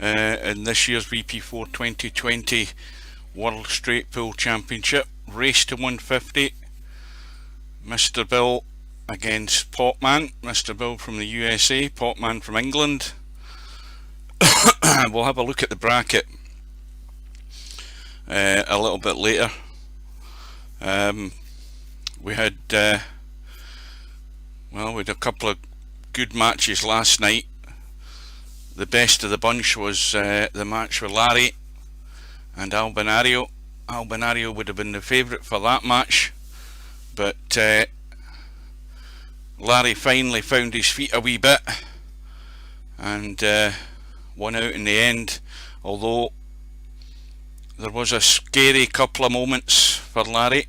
in this year's VP4 2020 World Straight Pool Championship. Race to 150. Mr.Bill against Potman. Mr.Bill from the USA, Potman from England. We'll have a look at the bracket a little bit later. We had a couple of good matches last night. The best of the bunch was the match with Larry and Albinario. Albinario would have been the favourite for that match, but Larry finally found his feet a wee bit and won out in the end, although there was a scary couple of moments for Larry.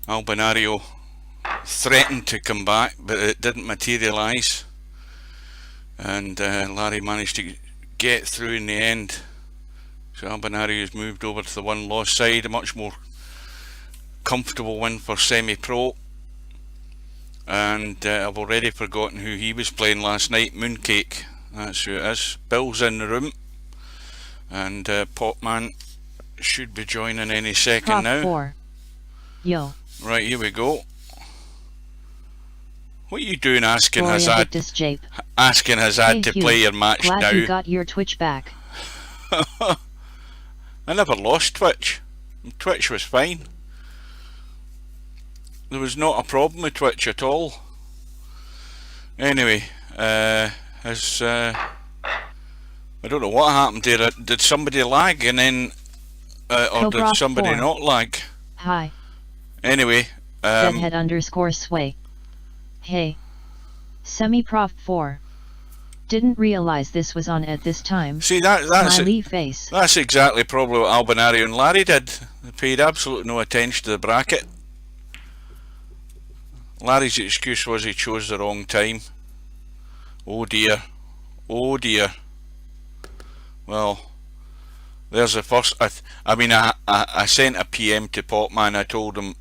Albinario threatened to come back, but it didn't materialise, and Larry managed to get through in the end. So Albinario has moved over to the one-loss side, a much more comfortable win for semi-pro. And I've already forgotten who he was playing last night. Mooncake, that's who it is. Bill's in the room, and Potman should be joining any second Prop now. 4. Yo. Right, here we go. What are you doing asking Gloria Hazard to play your match Glad now? you got your Twitch back. I never lost Twitch. Twitch was fine. There was not a problem with Twitch at all. Anyway, I don't know what happened there. Did somebody lag and then, or did somebody 4. not lag? Hi. Anyway, Deadhead_sway. Hey. Semi-Prof 4. Didn't realize this was on at this time. See, that's Smiley face. That's exactly probably what Albinario and Larry did. They paid absolutely no attention to the bracket. Larry's excuse was he chose the wrong time. Oh dear. Oh dear. Well, there's the first. I sent a PM to Potman. I told him,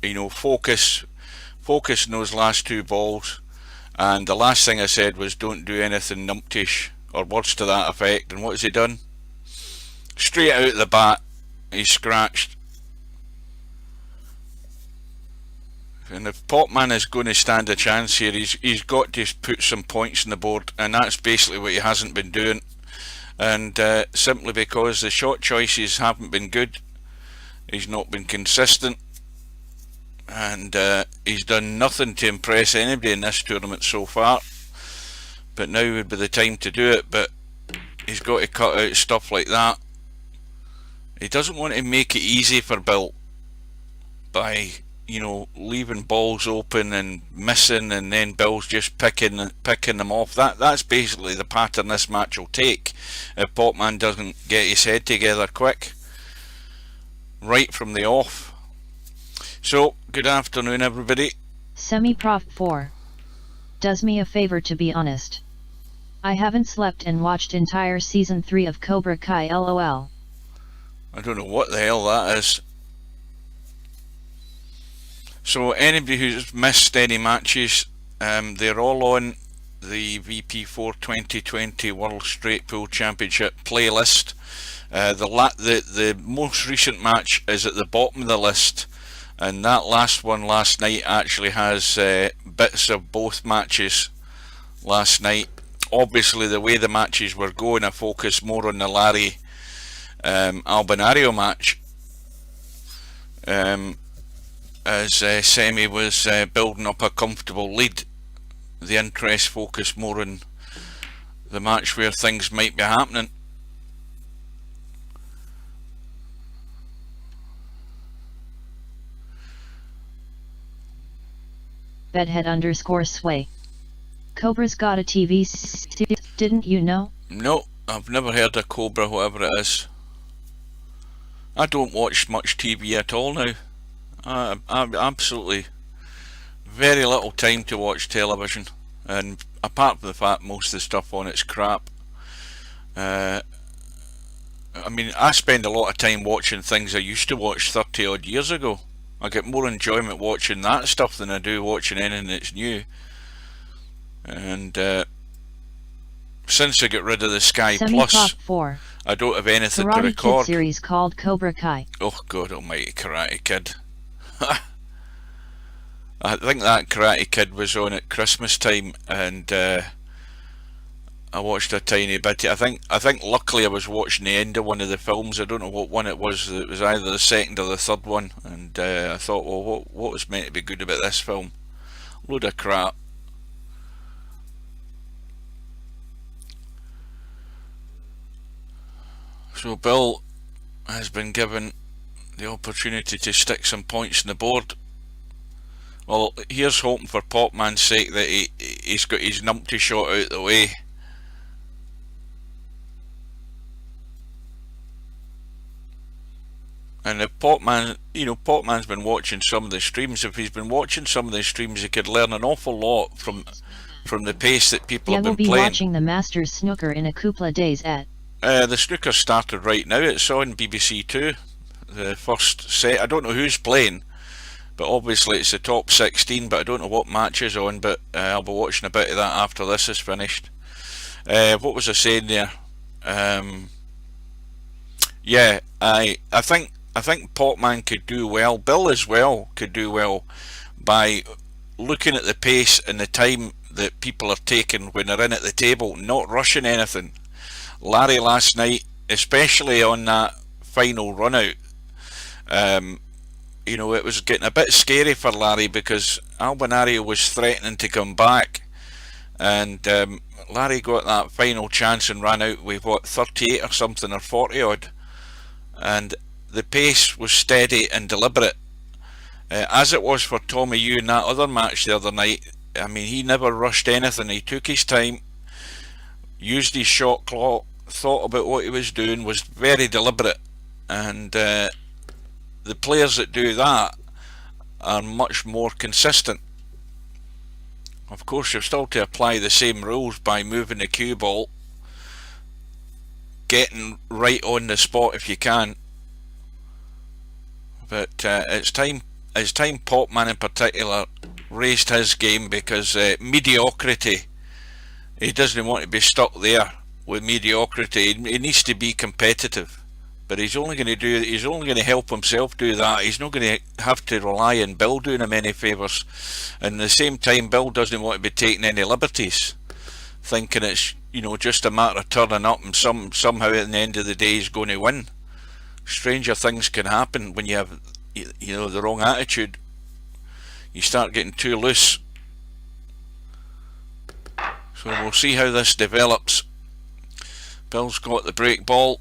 you know, focus in those last two balls. And the last thing I said was, don't do anything numptish or words to that effect. And what has he done? Straight out the bat, he's scratched. And if Potman is going to stand a chance here, he's got to put some points on the board, and that's basically what he hasn't been doing. And simply because the shot choices haven't been good, he's not been consistent, and he's done nothing to impress anybody in this tournament so far. But now would be the time to do it, but he's got to cut out stuff like that. He doesn't want to make it easy for Bill by, you know, leaving balls open and missing, and then Bill's just picking them off. That's basically the pattern this match will take if Potman doesn't get his head together quick right from the off. So, good afternoon everybody. Semi-Prof 4. Does me a favor, to be honest. I haven't slept and watched entire season 3 of Cobra Kai, LOL. I don't know what the hell that is. So anybody who's missed any matches, they're all on the VP4 2020 World Straight Pool Championship playlist. The most recent match is at the bottom of the list, and that last one last night actually has bits of both matches last night. Obviously the way the matches were going, I focused more on the Larry Albinario match, as Semi was building up a comfortable lead. The interest focused more on the match where things might be happening. Bedhead_sway. Cobra's got a TV series, didn't you know? No, I've never heard of Cobra, whatever it is. I don't watch much TV at all now. I'm absolutely very little time to watch television, and apart from the fact most of the stuff on it's crap. I mean, I spend a lot of time watching things I used to watch 30 odd years ago. I get more enjoyment watching that stuff than I do watching anything that's new. And since I got rid of the Sky Semi-Prop Plus, 4. I don't have anything to Karate Kid record. series called Cobra Kai. Oh God almighty, Karate Kid. I think that Karate Kid was on at Christmas time, and I watched a tiny bit. I think luckily I was watching the end of one of the films. I don't know what one it was. It was either the second or the third one, and I thought, well, what was meant to be good about this film? Load of crap. So Bill has been given the opportunity to stick some points on the board. Well, here's hoping for Potman's sake that he's got his numpty shot out the way. And if Potman, Potman's been watching some of the streams. If he's been watching some of the streams, he could learn an awful lot from the pace that people have been playing. Will be watching the Masters snooker in a couple of days at. The snooker started right now. It's on BBC Two. The first set. I don't know who's playing, but obviously it's the top 16. But I don't know what match is on. But I'll be watching a bit of that after this is finished. What was I saying there? Yeah, I think Potman could do well. Bill as well could do well by looking at the pace and the time that people are taking when they're in at the table, not rushing anything. Larry last night, especially on that final run out, it was getting a bit scary for Larry because Albinario was threatening to come back, and Larry got that final chance and ran out with 38 or something, or 40 odd, and the pace was steady and deliberate, as it was for Tommy Yu in that other match the other night. I mean, he never rushed anything. He took his time, used his shot clock, thought about what he was doing, was very deliberate, and the players that do that are much more consistent. Of course, you've still to apply the same rules by moving the cue ball, getting right on the spot if you can. But it's time Potman in particular raised his game, because mediocrity, he doesn't want to be stuck there with mediocrity. He needs to be competitive, but he's only going to help himself do that. He's not going to have to rely on Bill doing him any favours. And at the same time, Bill doesn't want to be taking any liberties, thinking it's just a matter of turning up and somehow at the end of the day he's going to win. Stranger things can happen when you have the wrong attitude. You start getting too loose. So we'll see how this develops. Bill's got the break ball.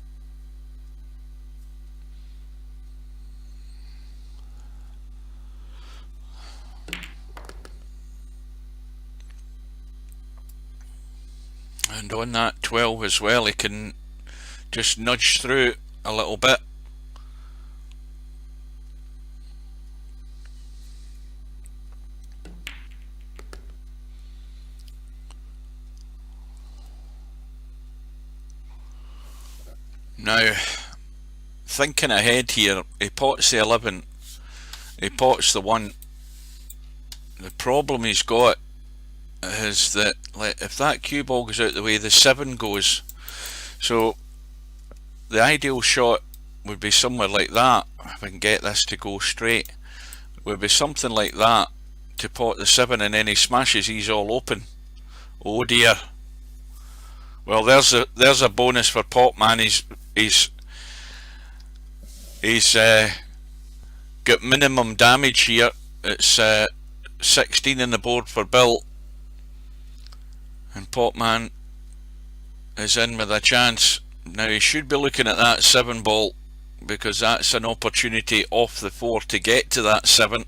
And on that 12 as well, he can just nudge through a little bit. Now, thinking ahead here, he pots the 11, he pots the 1. The problem he's got is that if that cue ball goes out the way, the 7 goes. So the ideal shot would be somewhere like that. If I can get this to go straight, would be something like that to pot the 7, and then he smashes, he's all open. Oh dear. Well, there's a bonus for Potman. He's got minimum damage here. It's 16 in the board for Bill, and Potman is in with a chance. Now he should be looking at that 7 ball, because that's an opportunity off the 4 to get to that 7.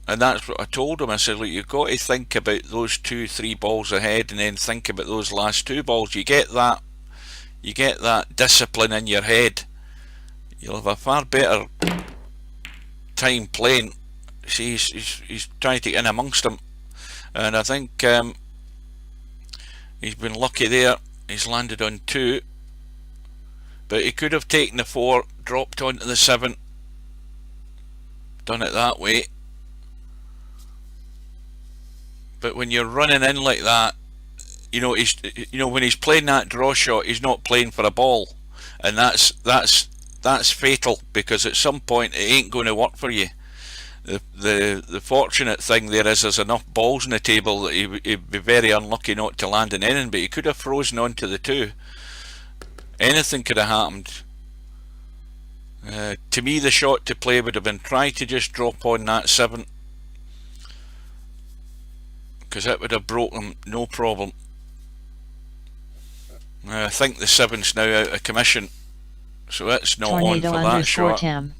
And that's what I told him. I said, look, you've got to think about those 2-3 balls ahead, and then think about those last 2 balls. You get that discipline in your head, you'll have a far better time playing. See, he's trying to get in amongst them, and I think he's been lucky there. He's landed on 2, but he could have taken the 4, dropped onto the 7, done it that way. But when you're running in like that, when he's playing that draw shot, he's not playing for a ball, and that's fatal, because at some point it ain't going to work for you. The fortunate thing there is there's enough balls on the table that he'd be very unlucky not to land in anything, but he could have frozen onto the 2. Anything could have happened. To me, the shot to play would have been try to just drop on that 7, because it would have broke him no problem. I think the 7's now out of commission, so it's not Tornado on for that shot. Tam.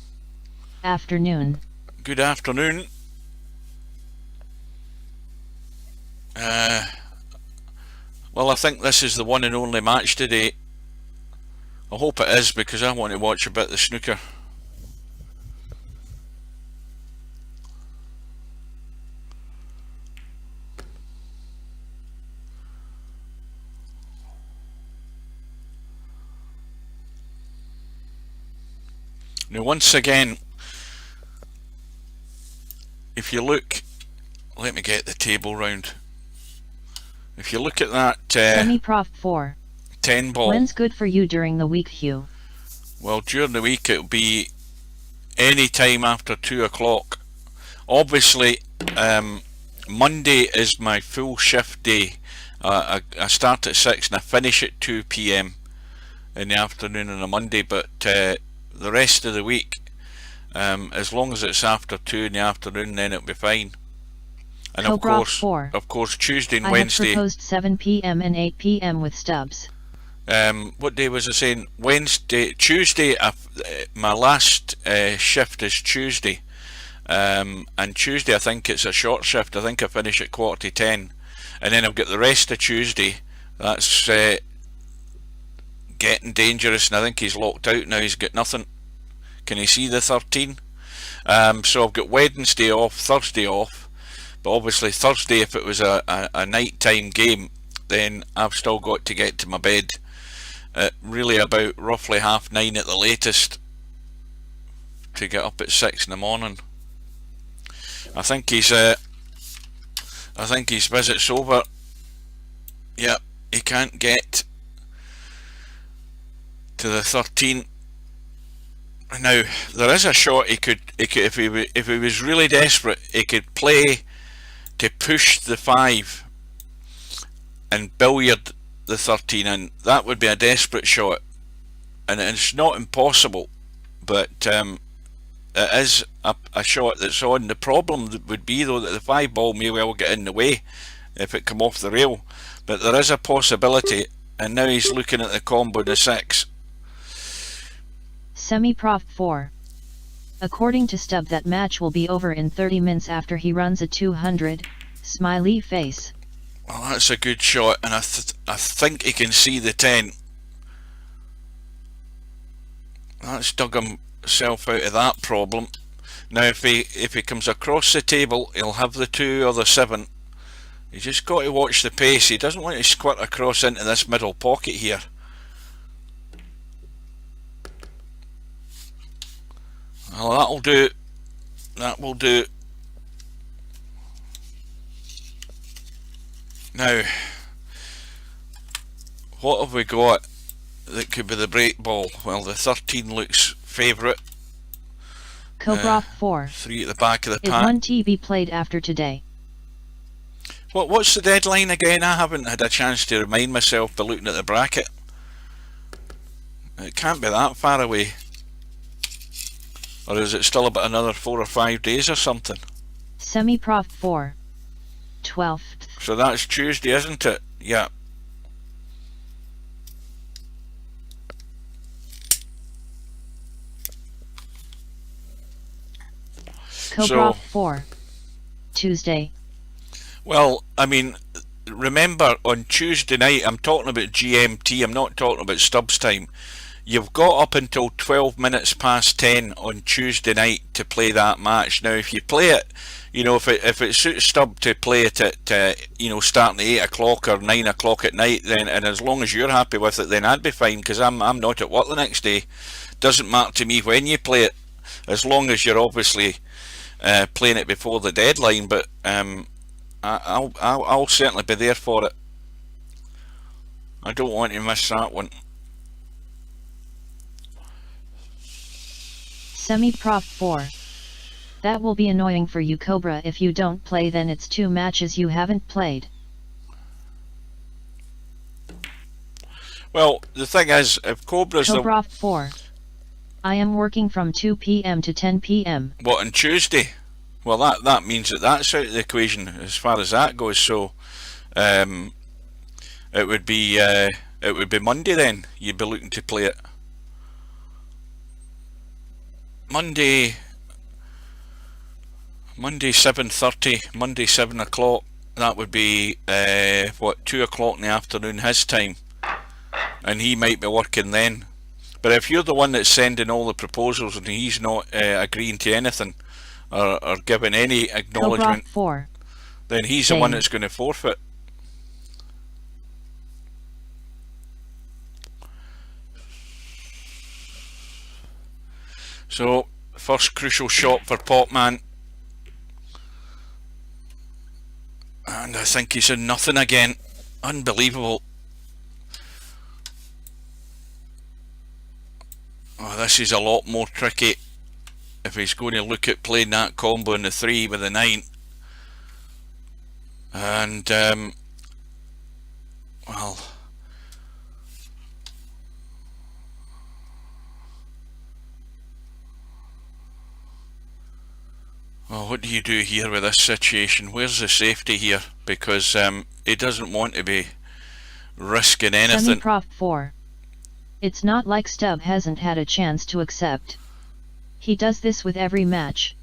Afternoon. Good afternoon. Well, I think this is the one and only match today. I hope it is, because I want to watch a bit of the snooker. Now, once again, if you look, let me get the table round. If you look at that Semi-Prof 4. 10 ball. When's good for you during the week, Hugh? Well, during the week it'll be any time after 2 o'clock. Obviously, Monday is my full shift day. I start at 6 and I finish at 2 p.m. in the afternoon on a Monday, but the rest of the week, as long as it's after 2 in the afternoon, then it'll be fine. And of course, Tuesday and Wednesday. I have proposed 7 p.m. and 8 p.m. with Stubbs. What day was I saying? Tuesday. My last shift is Tuesday, and Tuesday I think it's a short shift. I think I finish at 10:15, and then I've got the rest of Tuesday. That's getting dangerous, and I think he's locked out now. He's got nothing. Can you see the 13? So I've got Wednesday off, Thursday off, but obviously Thursday, if it was a night-time game, then I've still got to get to my bed at really about roughly 9:30 at the latest to get up at 6 in the morning. I think his visit's over. Yep, he can't get to the 13. Now there is a shot he could if he was really desperate, he could play to push the 5 and billiard the 13 in. That would be a desperate shot, and it's not impossible, but it is a shot that's on. The problem would be though that the 5 ball may well get in the way if it come off the rail, but there is a possibility, and now he's looking at the combo to 6. Semi-Prof 4. According to Stubb, that match will be over in 30 minutes after he runs a 200, smiley face. Well, that's a good shot, and I think he can see the 10. That's dug himself out of that problem. Now if he comes across the table, he'll have the 2 or the 7. You just got to watch the pace. He doesn't want to squirt across into this middle pocket here. Well, that'll do. That will do. Now, what have we got that could be the break ball? Well, the 13 looks favourite. Cobra 4. 3 at the back of the pack. Is 1 TB played after today? What's the deadline again? I haven't had a chance to remind myself by looking at the bracket. It can't be that far away. Or is it still about another 4 or 5 days or something? Semi-Prof 4. 12th. So that's Tuesday, isn't it? Yeah. Cobra 4. Tuesday. Well, I mean, remember on Tuesday night, I'm talking about GMT, I'm not talking about Stubbs time. You've got up until 12 minutes past 10 on Tuesday night to play that match. Now, if you play it, you know, if it suits Stubb to play it at, starting at 8 o'clock or 9 o'clock at night, then, and as long as you're happy with it, then I'd be fine, because I'm not at work the next day. Doesn't matter to me when you play it, as long as you're obviously playing it before the deadline. But I'll certainly be there for it. I don't want to miss that one. Semi-Prof 4. That will be annoying for you, Cobra. If you don't play, then it's 2 matches you haven't played. Well, the thing is, if Cobra's Cobra 4. I am working from 2 PM to 10 PM. What, on Tuesday? Well, that means that's out of the equation as far as that goes. So, it would be Monday then. You'd be looking to play it. Monday 7:30, Monday 7 o'clock. That would be 2 o'clock in the afternoon his time, and he might be working then. But if you're the one that's sending all the proposals and he's not agreeing to anything or giving any acknowledgement, then he's the one that's going to forfeit. So, first crucial shot for Potman. And I think he's in nothing again. Unbelievable. Oh, this is a lot more tricky if he's going to look at playing that combo in the 3 with the 9. And, well, what do you do here with this situation? Where's the safety here? Because he doesn't want to be risking anything. Semi-Prof 4. It's not like Stubb hasn't had a chance to accept. He does this with every match.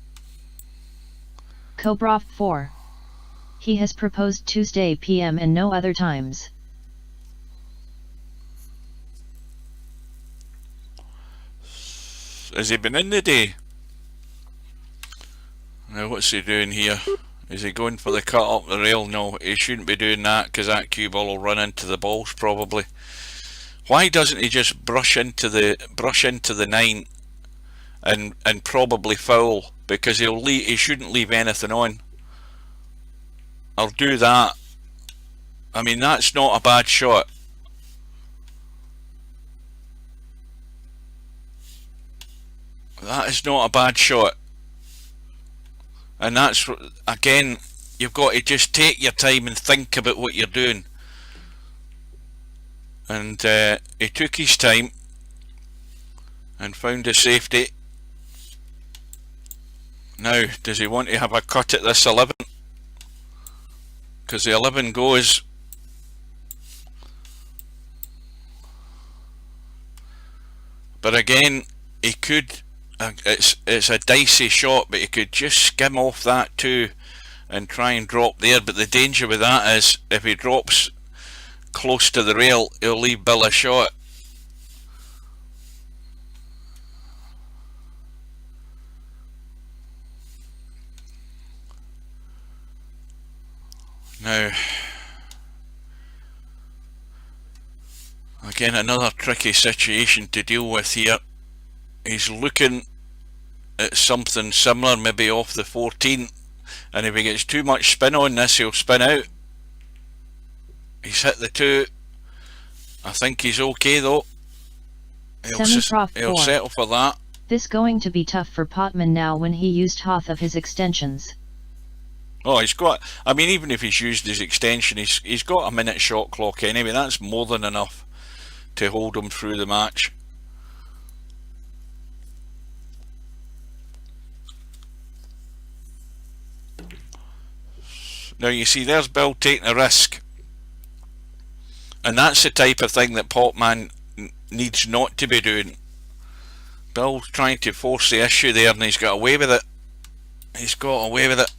Cobra 4. He has proposed Tuesday PM and no other times. Has he been in the day? Now what's he doing here? Is he going for the cut up the rail? No, he shouldn't be doing that because that cue ball will run into the balls probably. Why doesn't he just brush into the 9 and probably foul? Because he shouldn't leave anything on. I'll do that. I mean, that's not a bad shot. That is not a bad shot. And that's, again, you've got to just take your time and think about what you're doing. And he took his time and found a safety. Now, does he want to have a cut at this 11? Because the 11 goes. But again, he could, it's a dicey shot, but he could just skim off that 2 and try and drop there. But the danger with that is, if he drops close to the rail, he'll leave Bill a shot. Now, again, another tricky situation to deal with here. He's looking at something similar, maybe off the 14, and if he gets too much spin on this, he'll spin out. He's hit the 2. I think he's okay though. He'll settle for that. This going to be tough for Potman now when he used half of his extensions. Oh, he's got, I mean, even if he's used his extension, he's got a minute shot clock anyway. That's more than enough to hold him through the match. Now you see, there's Bill taking a risk. And that's the type of thing that Potman needs not to be doing. Bill's trying to force the issue there, and he's got away with it. He's got away with it.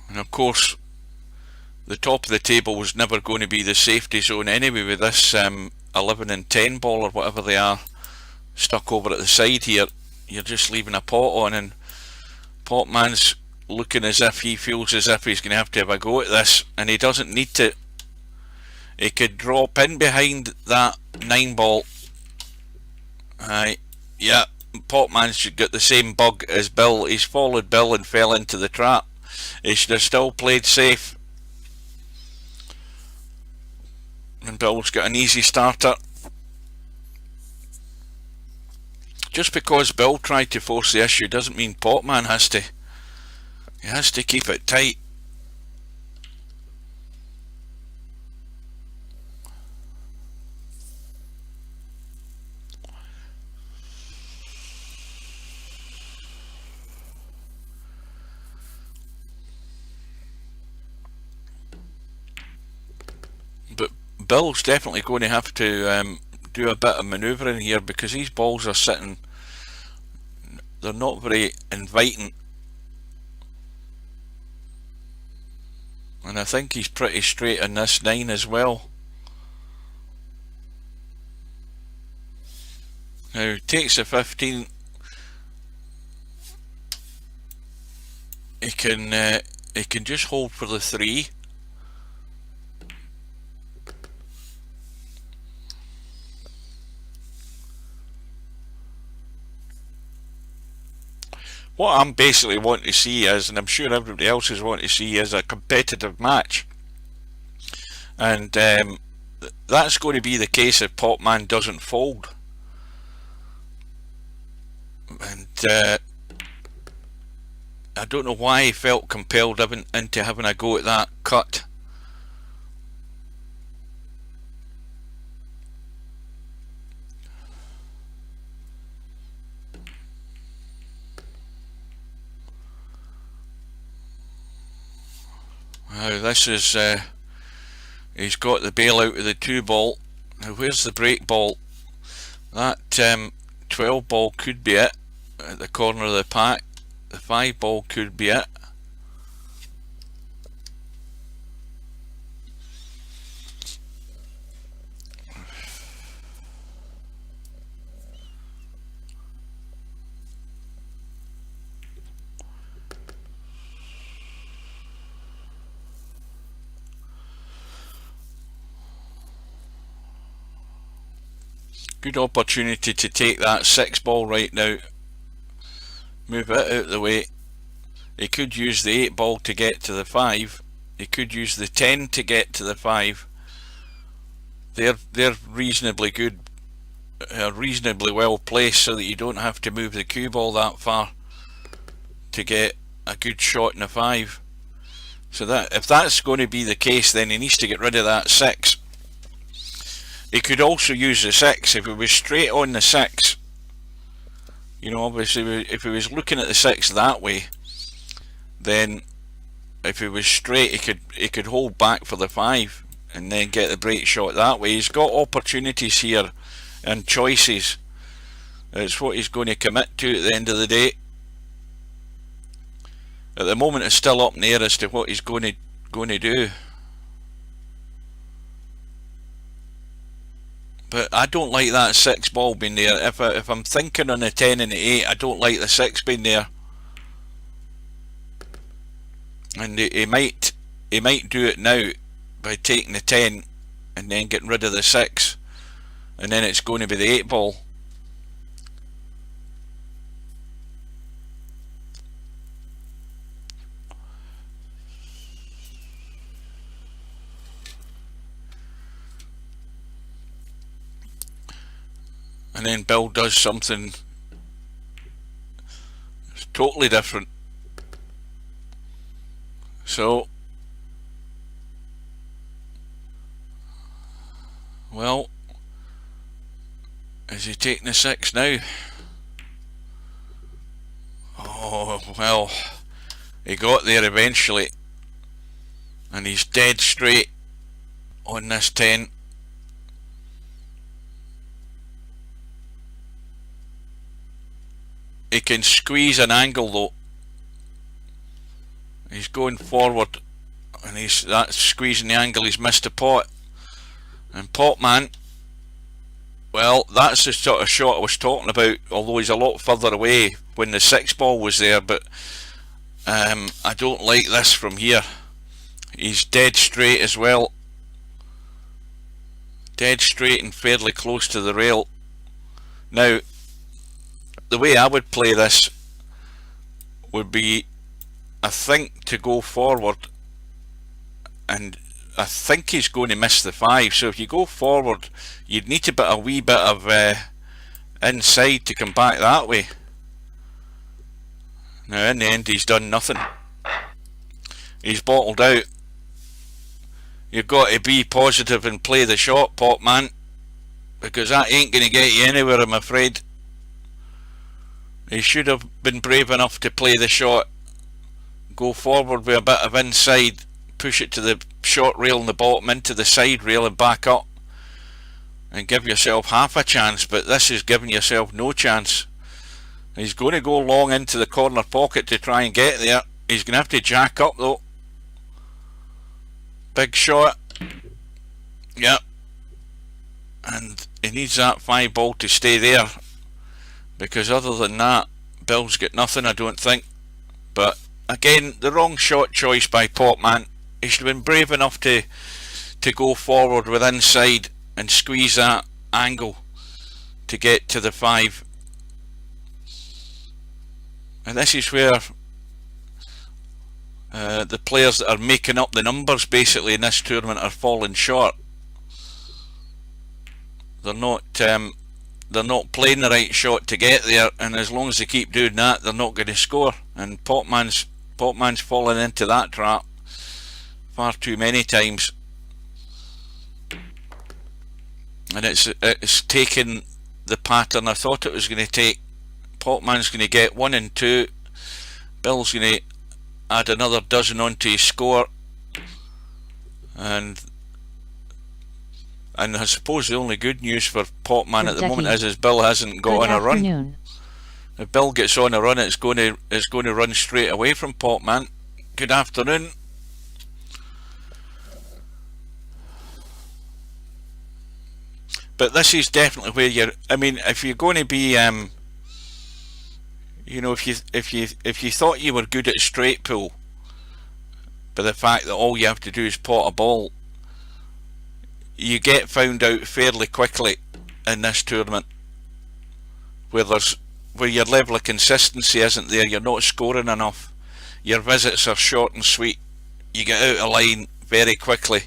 And of course, the top of the table was never going to be the safety zone anyway with this 11 and 10 ball or whatever they are stuck over at the side here. You're just leaving a pot on, and Potman's looking as if he feels as if he's going to have a go at this, and he doesn't need to. He could drop in behind that 9 ball. Yeah, Potman's got the same bug as Bill. He's followed Bill and fell into the trap. He should have still played safe. And Bill's got an easy starter. Just because Bill tried to force the issue doesn't mean Potman has to. He has to keep it tight. But Bill's definitely going to have to do a bit of manoeuvring here, because these balls are sitting, they're not very inviting. And I think he's pretty straight in this 9 as well. Now he takes the 15. He can just hold for the 3. What I'm basically wanting to see is, and I'm sure everybody else is wanting to see, is a competitive match. And that's going to be the case if Potman doesn't fold. And I don't know why he felt compelled into having a go at that cut. Now this is, he's got the bail out of the 2 ball. Now where's the break ball? That 12 ball could be it, at the corner of the pack. The 5 ball could be it. Good opportunity to take that 6 ball right now. Move it out of the way. He could use the 8 ball to get to the 5. He could use the 10 to get to the 5. They're reasonably good, reasonably well placed, so that you don't have to move the cue ball that far to get a good shot in the 5. So that, if that's going to be the case, then he needs to get rid of that 6. He could also use the 6 if he was straight on the 6. You know, obviously, if he was looking at the 6 that way, then if he was straight, he could hold back for the 5 and then get the break shot that way. He's got opportunities here and choices. It's what he's going to commit to at the end of the day. At the moment, it's still up in the air as to what he's going to do. But I don't like that 6 ball being there. If I'm thinking on the 10 and the 8, I don't like the 6 being there. And he might do it now by taking the 10 and then getting rid of the 6, and then it's going to be the 8 ball. And then Bill does something totally different. So, well, is he taking the 6 now? Oh, well, he got there eventually, and he's dead straight on this 10. He can squeeze an angle though. He's going forward, and that's squeezing the angle. He's missed a pot. And Potman, well, that's the sort of shot I was talking about, although he's a lot further away when the 6 ball was there. But I don't like this from here. He's dead straight as well. Dead straight and fairly close to the rail. Now, the way I would play this would be, I think, to go forward, and I think he's going to miss the 5. So if you go forward, you'd need to put a wee bit of inside to come back that way. Now in the end he's done nothing. He's bottled out. You've got to be positive and play the shot, Potman, because that ain't going to get you anywhere, I'm afraid. He should have been brave enough to play the shot, go forward with a bit of inside, push it to the short rail in the bottom, into the side rail and back up, and give yourself half a chance. But this is giving yourself no chance. He's going to go long into the corner pocket to try and get there. He's going to have to jack up though. Big shot. Yep. And he needs that 5 ball to stay there, because other than that, Bill's got nothing, I don't think. But again, the wrong shot choice by Potman. He should have been brave enough to go forward with inside and squeeze that angle to get to the 5. And this is where the players that are making up the numbers basically in this tournament are falling short. They're not playing the right shot to get there, and as long as they keep doing that, they're not going to score. And Potman's fallen into that trap far too many times, and it's taken the pattern I thought it was going to take. Potman's going to get 1 and 2. Bill's going to add another dozen onto his score, and I suppose the only good news for Potman at the moment is Bill hasn't got on a run. If Bill gets on a run, it's going to run straight away from Potman. Good afternoon. But this is definitely where you're. I mean, if you're going to be, you know, if you thought you were good at straight pull, but the fact that all you have to do is pot a ball, you get found out fairly quickly in this tournament, where your level of consistency isn't there. You're not scoring enough. Your visits are short and sweet. You get out of line very quickly.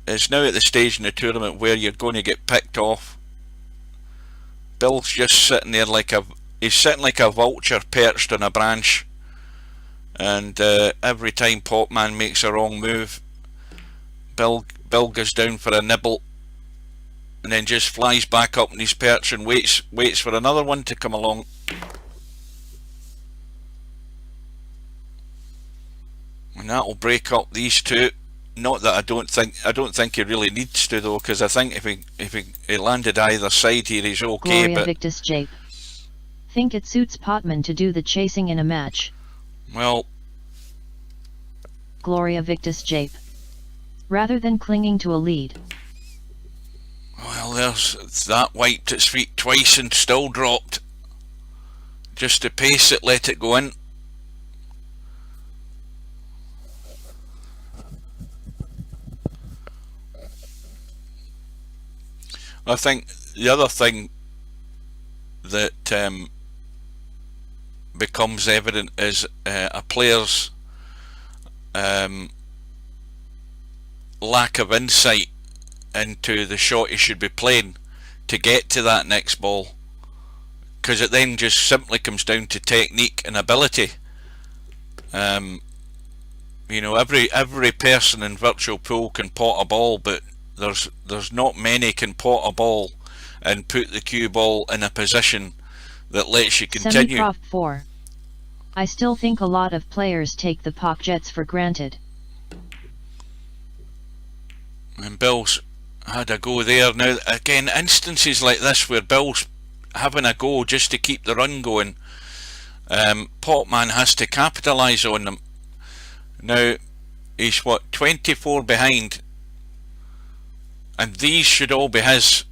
It's now at the stage in the tournament where you're going to get picked off. Bill's just sitting there he's sitting like a vulture perched on a branch, and every time Potman makes a wrong move, Bill goes down for a nibble, and then just flies back up in his perch and waits for another one to come along. And that'll break up these two. Not that I don't think he really needs to though, because I think if he landed either side here, he's okay. Gloria Victus Jape. Think it suits Potman to do the chasing in a match. Well, Gloria Victus Jape. Rather than clinging to a lead. Well, there's that wiped its feet twice and still dropped. Just to pace it, let it go in. I think the other thing that becomes evident is a player's lack of insight into the shot he should be playing to get to that next ball, because it then just simply comes down to technique and ability. You know, every person in virtual pool can pot a ball, but there's not many can pot a ball and put the cue ball in a position that lets you continue. Semi-Prof 4. I still think a lot of players take the POC jets for granted. And Bill's had a go there. Now again, instances like this where Bill's having a go just to keep the run going, Potman has to capitalise on them. Now he's 24 behind, and these should all be his.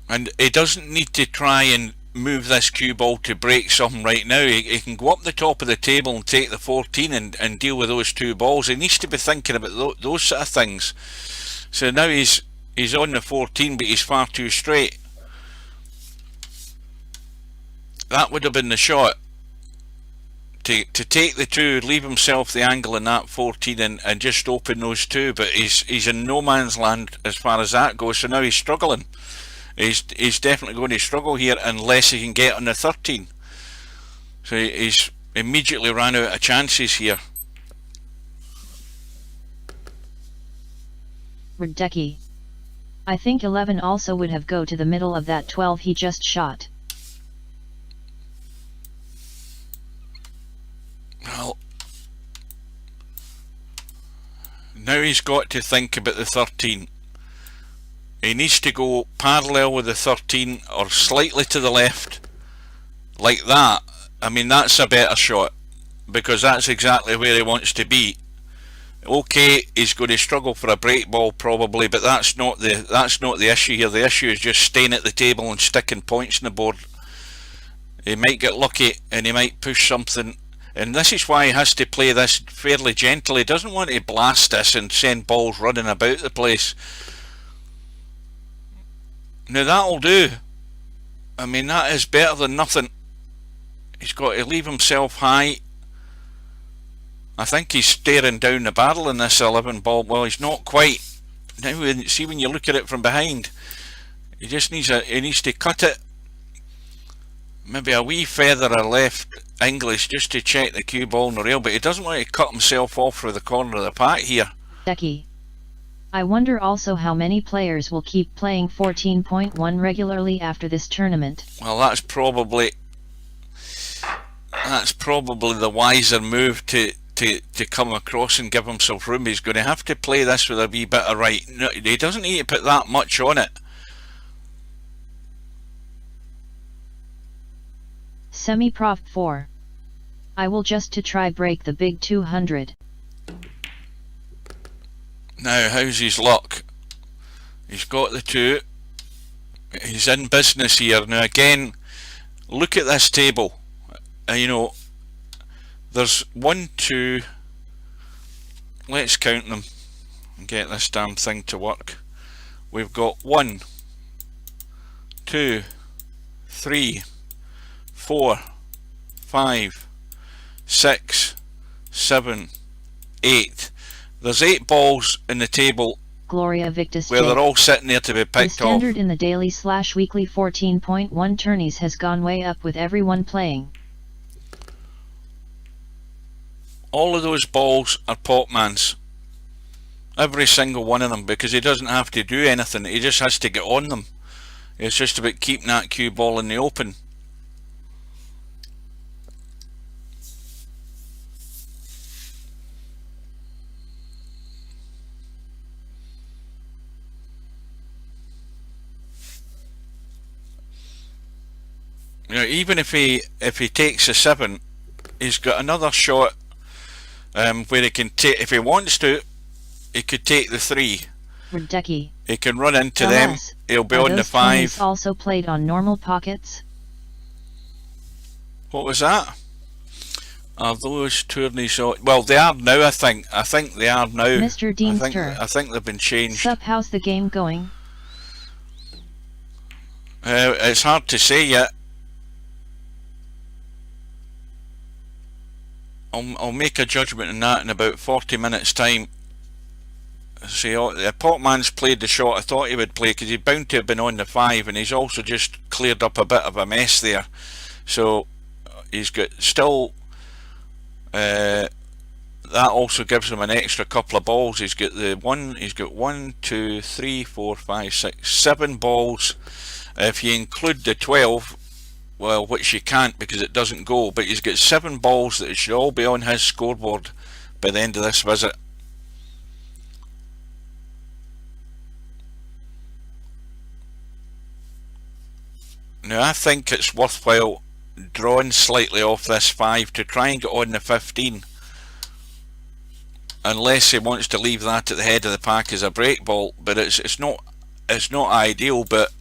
And he doesn't need to try and move this cue ball to break something right now. He can go up the top of the table and take the 14 and deal with those 2 balls. He needs to be thinking about those sort of things. So now he's on the 14, but he's far too straight. That would have been the shot. To take the 2, leave himself the angle in that 14 and just open those 2, but he's in no man's land as far as that goes. So now he's struggling. He's definitely going to struggle here unless he can get on the 13. So he's immediately ran out of chances here. Radecki. I think 11 also would have go to the middle of that 12 he just shot. Well, now he's got to think about the 13. He needs to go parallel with the 13 or slightly to the left, like that. I mean, that's a better shot, because that's exactly where he wants to be. Okay, he's going to struggle for a break ball probably, but that's not the issue here. The issue is just staying at the table and sticking points on the board. He might get lucky and he might push something, and this is why he has to play this fairly gently. He doesn't want to blast this and send balls running about the place. Now that'll do. I mean, that is better than nothing. He's got to leave himself high. I think he's staring down the barrel in this 11 ball. Well, he's not quite. Now see, when you look at it from behind, he just needs to cut it maybe a wee feather or left English just to check the cue ball on the rail, but he doesn't want to cut himself off through the corner of the pack here. Radecki. I wonder also how many players will keep playing 14.1 regularly after this tournament. Well, that's probably the wiser move to come across and give himself room. He's going to have to play this with a wee bit of right. No, he doesn't need to put that much on it. Semi-Prof 4. I will just to try break the big 200. Now, how's his luck? He's got the 2. He's in business here. Now again, look at this table. You know, there's 1, 2. Let's count them and get this damn thing to work. We've got 1, 2, 3, 4, 5, 6, 7, 8. There's 8 balls in the table Gloria Victus where J. they're all sitting there to be The picked off. standard in the daily/weekly 14.1 tourneys has gone way up with everyone playing. All of those balls are Potman's. Every single one of them, because he doesn't have to do anything. He just has to get on them. It's just about keeping that cue ball in the open. You know, even if he takes a 7, he's got another shot where he can take, if he wants to, he could take the 3. Radecki. He can run into them. He'll be on the 5. Also played on normal pockets. What was that? Are those tourneys? Well, they are now. I think they are now. Mr. Deemster. I think they've been changed. Sup, how's the game going? It's hard to say yet. I'll make a judgment on that in about 40 minutes time. See, Potman's played the shot I thought he would play, because he's bound to have been on the 5, and he's also just cleared up a bit of a mess there. So he's got still. That also gives him an extra couple of balls. He's got He's got 1, 2, 3, 4, 5, 6, 7 balls. If you include the 12. Well, which you can't because it doesn't go, but he's got 7 balls that should all be on his scoreboard by the end of this visit. Now I think it's worthwhile drawing slightly off this 5 to try and get on the 15, unless he wants to leave that at the head of the pack as a break ball, but it's not ideal, but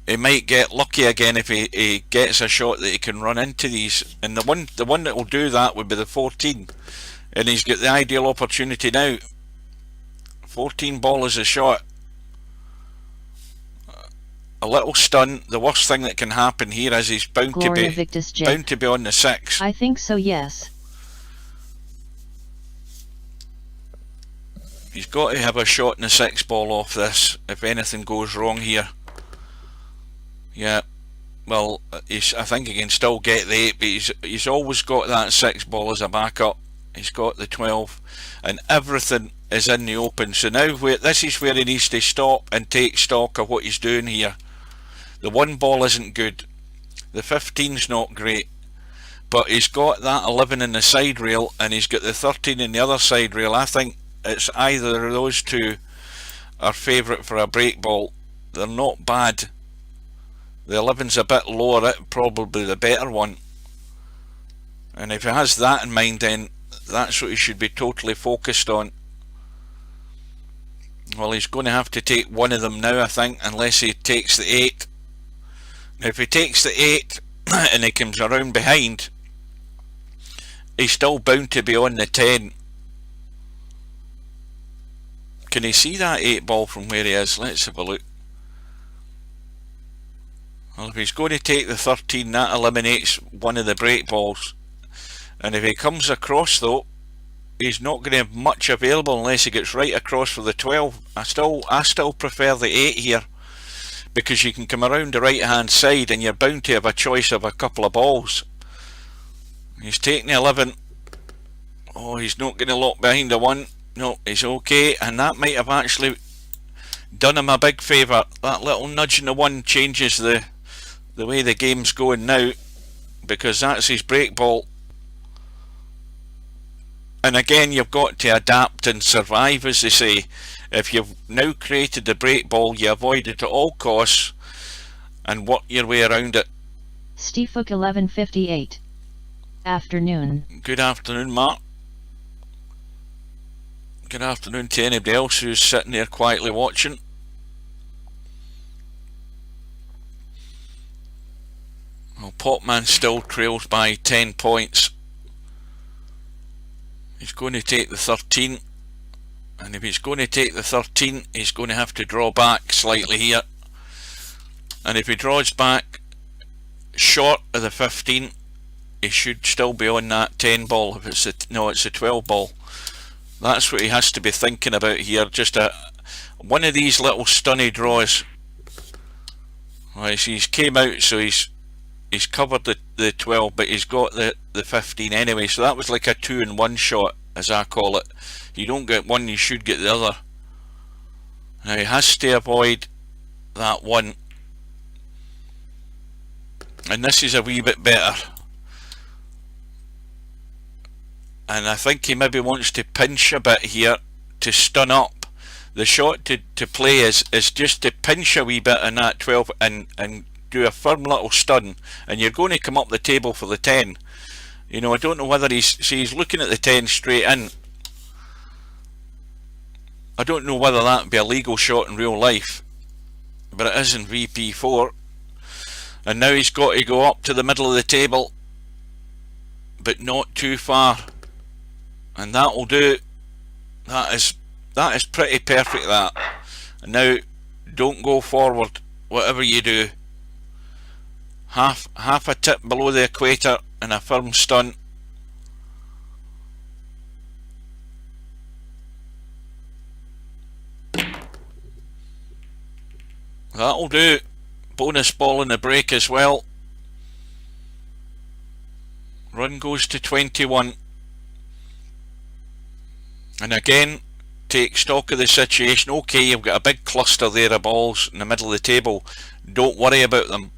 he might get lucky again if he gets a shot that he can run into these. And the one that will do that would be the 14. And he's got the ideal opportunity now. 14 ball is a shot. A little stun. The worst thing that can happen here is he's bound to be on the 6. I think so, yes. He's got to have a shot in the 6 ball off this if anything goes wrong here. Yeah, well, I think he can still get the 8, but he's always got that 6 ball as a backup. He's got the 12, and everything is in the open. So now this is where he needs to stop and take stock of what he's doing here. The 1 ball isn't good. The 15's not great. But he's got that 11 in the side rail, and he's got the 13 in the other side rail. I think it's either of those two are favourite for a break ball. They're not bad. The 11's a bit lower, probably the better one. And if he has that in mind, then that's what he should be totally focused on. Well, he's going to have to take one of them now, I think, unless he takes the 8. Now, if he takes the 8 and he comes around behind, he's still bound to be on the 10. Can he see that 8 ball from where he is? Let's have a look. Well, if he's going to take the 13, that eliminates one of the break balls. And if he comes across, though, he's not going to have much available unless he gets right across for the 12. I still prefer the 8 here, because you can come around the right hand side and you're bound to have a choice of a couple of balls. He's taking the 11. Oh, he's not going to lock behind the 1. No, he's okay, and that might have actually done him a big favour. That little nudge in the 1 changes the way the game's going now, because that's his break ball. And again, you've got to adapt and survive, as they say. If you've now created the break ball, you avoid it at all costs and work your way around it. Stefook 1158. Afternoon. Good afternoon, Mark. Good afternoon to anybody else who's sitting there quietly watching. Well, Potman still trails by 10 points. He's going to take the 13, and if he's going to take the 13, he's going to have to draw back slightly here. And if he draws back short of the 15, he should still be on that 10 ball. If it's a 12 ball. That's what he has to be thinking about here. Just one of these little stunny draws. Well, he's came out, so he's covered the 12, but he's got the 15 anyway. So that was like a 2-in-1 shot, as I call it. You don't get one, you should get the other. Now he has to avoid that 1, and this is a wee bit better. And I think he maybe wants to pinch a bit here to stun up. The shot to play is just to pinch a wee bit in that 12 and do a firm little stun, and you're going to come up the table for the 10. You know, I don't know whether he's looking at the 10 straight in. I don't know whether that would be a legal shot in real life, but it is in VP4. And now he's got to go up to the middle of the table, but not too far. And that will do. That is pretty perfect, that. And now, don't go forward, whatever you do. Half a tip below the equator and a firm stun. That'll do. Bonus ball in the break as well. Run goes to 21. And again, take stock of the situation. Okay, you've got a big cluster there of balls in the middle of the table. Don't worry about them.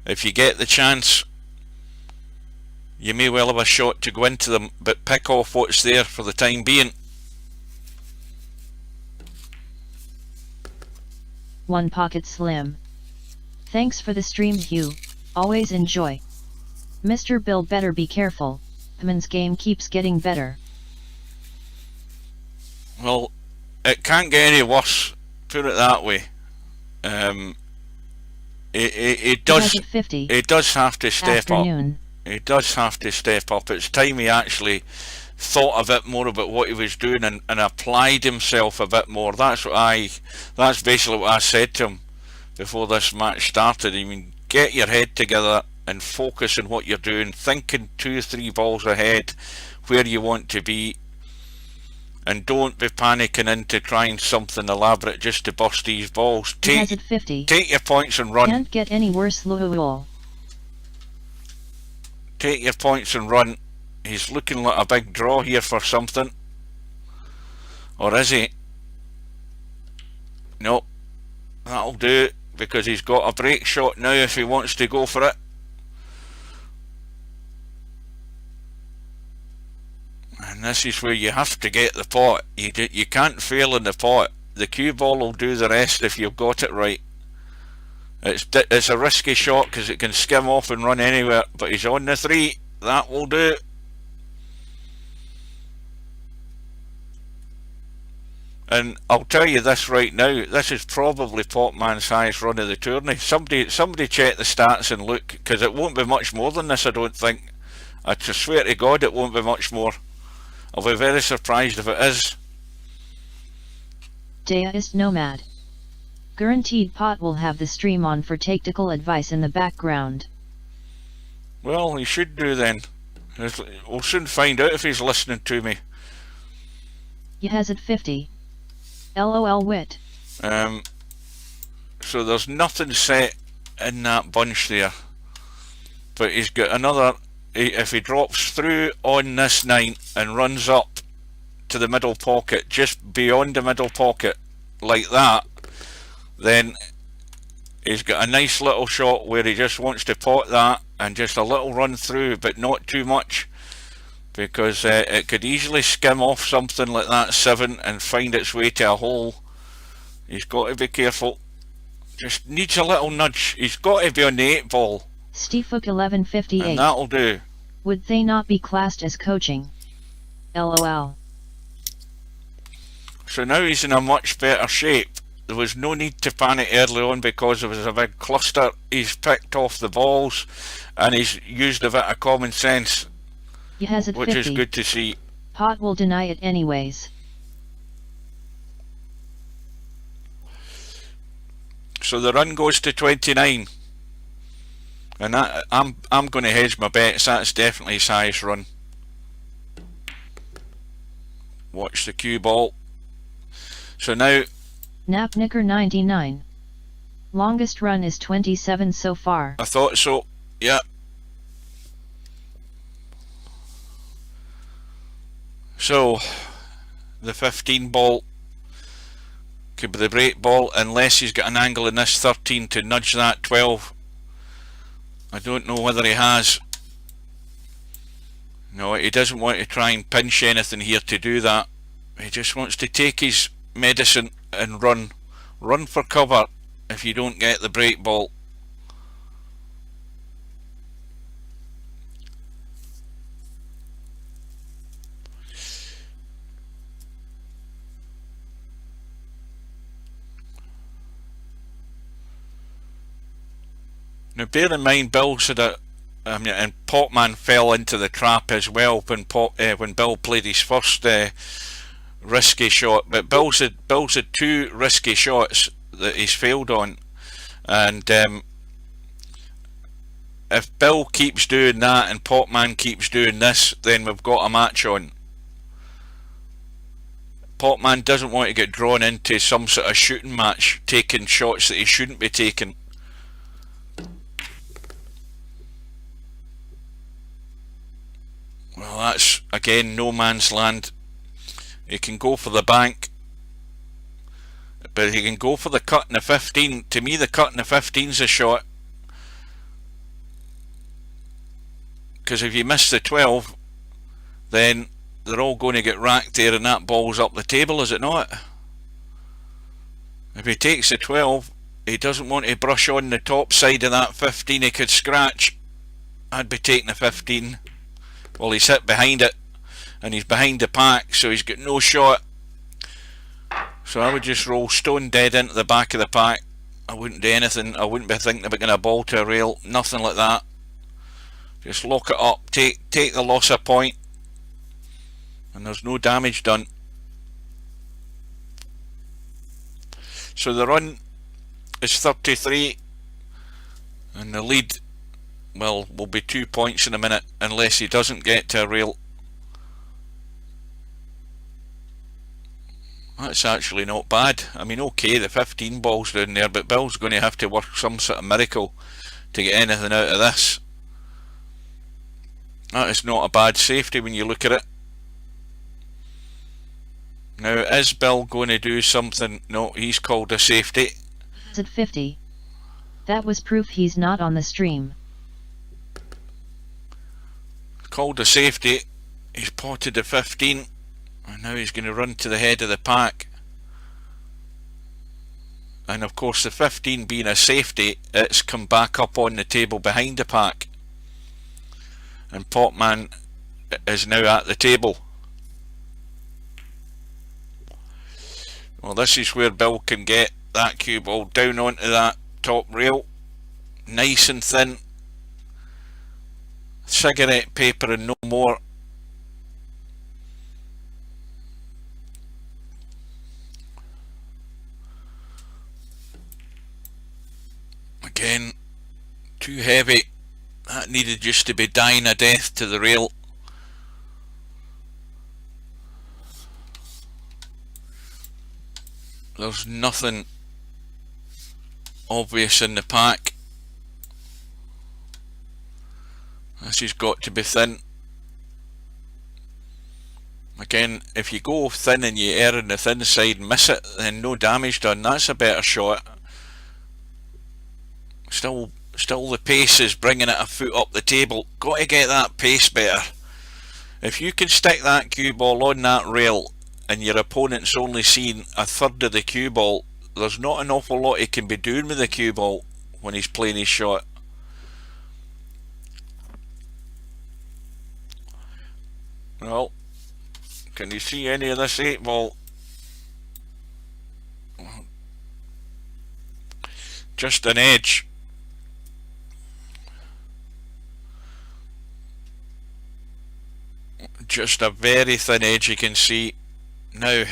If you get the chance, you may well have a shot to go into them, but pick off what's there for the time being. One Pocket Slim. Thanks for the stream, Hugh. Always enjoy. Mr. Bill, better be careful. Potman's game keeps getting better. Well, it can't get any worse, put it that way. He has does. it 50. He does have to step up. Afternoon. He does have to step up. It's time he actually thought a bit more about what he was doing and applied himself a bit more. That's basically what I said to him before this match started. I mean, get your head together and focus on what you're doing, thinking 2 or 3 balls ahead where you want to be, and don't be panicking into trying something elaborate just to bust these balls. Has it 50. Take your points and run. Can't get any worse. Louisville. Take your points and run. He's looking like a big draw here for something. Or is he? No. That'll do, because he's got a break shot now if he wants to go for it. And this is where you have to get the pot. You can't fail in the pot. The cue ball will do the rest if you've got it right. It's a risky shot because it can skim off and run anywhere, but he's on the 3. That will do. And I'll tell you this right now, this is probably Potman's highest run of the tourney. Somebody check the stats and look, because it won't be much more than this, I don't think. I swear to God it won't be much more. I'll be very surprised if it is. Deist Nomad. Guaranteed Pot will have the stream on for tactical advice in the background. Well, he should do then. We'll soon find out if he's listening to me. He has it 50. LOL wit. So there's nothing set in that bunch there. But he's got another. If he drops through on this 9 and runs up to the middle pocket, just beyond the middle pocket, like that, then he's got a nice little shot where he just wants to pot that and just a little run through, but not too much, because it could easily skim off something like that 7 and find its way to a hole. He's got to be careful. Just needs a little nudge. He's got to be on the 8 ball. Steefook 1158. And that'll do. Would they not be classed as coaching? LOL. So now he's in a much better shape. There was no need to panic early on because there was a big cluster. He's picked off the balls and he's used a bit of common sense, He has it which 50. is good to see. Pot will deny it anyways. So the run goes to 29. And that, I'm going to hedge my bets. That's definitely his highest run. Watch the cue ball. So now, Napnicker 99. Longest run is 27 so far. I thought so. Yeah. So the 15 ball could be the break ball, unless he's got an angle in this 13 to nudge that 12. I don't know whether he has. No, he doesn't want to try and pinch anything here to do that. He just wants to take his medicine and run. Run for cover if you don't get the break ball. Now bear in mind, Bill said that, and Potman fell into the trap as well when Bill played his first risky shot. But Bill's had 2 risky shots that he's failed on, and if Bill keeps doing that and Potman keeps doing this, then we've got a match on. Potman doesn't want to get drawn into some sort of shooting match, taking shots that he shouldn't be taking. Well, that's again no man's land. He can go for the bank, but he can go for the cut in the 15. To me, the cut in the 15's a shot, because if you miss the 12, then they're all going to get racked there, and that ball's up the table, is it not? If he takes the 12, he doesn't want to brush on the top side of that 15. He could scratch. I'd be taking the 15. Well, he's hit behind it, and he's behind the pack, so he's got no shot. So I would just roll stone dead into the back of the pack. I wouldn't do anything. I wouldn't be thinking about getting a ball to a rail, nothing like that. Just lock it up, take the loss a point, and there's no damage done. So the run is 33, and the lead, well, will be 2 points in a minute unless he doesn't get to a rail. That's actually not bad. I mean, okay, the 15 ball's down there, but Bill's going to have to work some sort of miracle to get anything out of this. That is not a bad safety when you look at it. Now, is Bill going to do something? No, he's called a safety. At 50. That was proof he's not on the stream. Called a safety. He's potted the 15. And now he's going to run to the head of the pack. And of course, the 15 being a safety, it's come back up on the table behind the pack. And Potman is now at the table. Well, this is where Bill can get that cue ball down onto that top rail. Nice and thin. Cigarette paper and no more. Again, too heavy. That needed just to be dying a death to the rail. There's nothing obvious in the pack. This has got to be thin. Again, if you go thin and you err on the thin side and miss it, then no damage done. That's a better shot. Still the pace is bringing it a foot up the table. Got to get that pace better. If you can stick that cue ball on that rail and your opponent's only seen a third of the cue ball, there's not an awful lot he can be doing with the cue ball when he's playing his shot. Well, can you see any of this 8 ball? Just an edge. Just a very thin edge you can see. Now,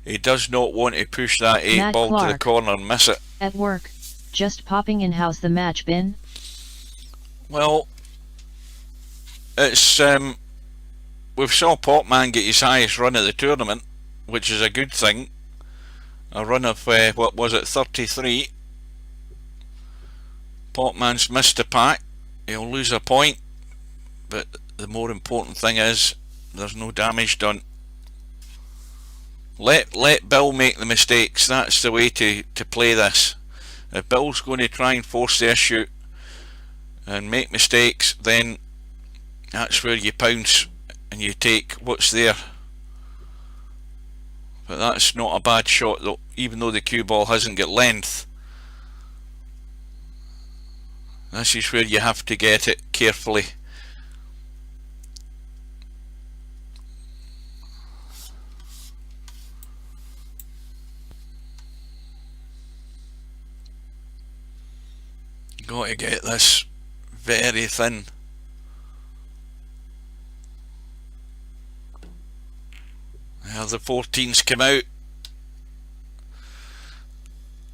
he does not want to push that 8 Matt ball Clark, to the corner and miss it. At work, just popping in. How's the match been? Well, it's we've saw Potman get his highest run of the tournament, which is a good thing. A run of what was it, 33. Potman's missed a pack. He'll lose a point, but the more important thing is there's no damage done. Let Bill make the mistakes. That's the way to play this. If Bill's going to try and force the issue and make mistakes, then that's where you pounce and you take what's there. But that's not a bad shot though, even though the cue ball hasn't got length. This is where you have to get it carefully. Got to get this very thin. Now the 14's come out,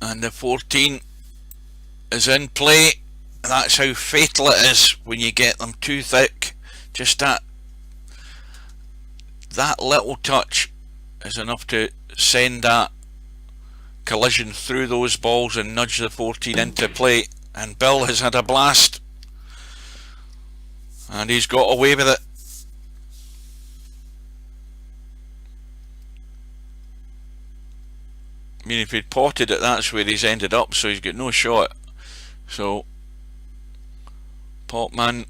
and the 14 is in play. That's how fatal it is when you get them too thick. Just that little touch is enough to send that collision through those balls and nudge the 14 into play. And Bill has had a blast, and he's got away with it. I mean, if he'd potted it, that's where he's ended up, so he's got no shot. So Potman,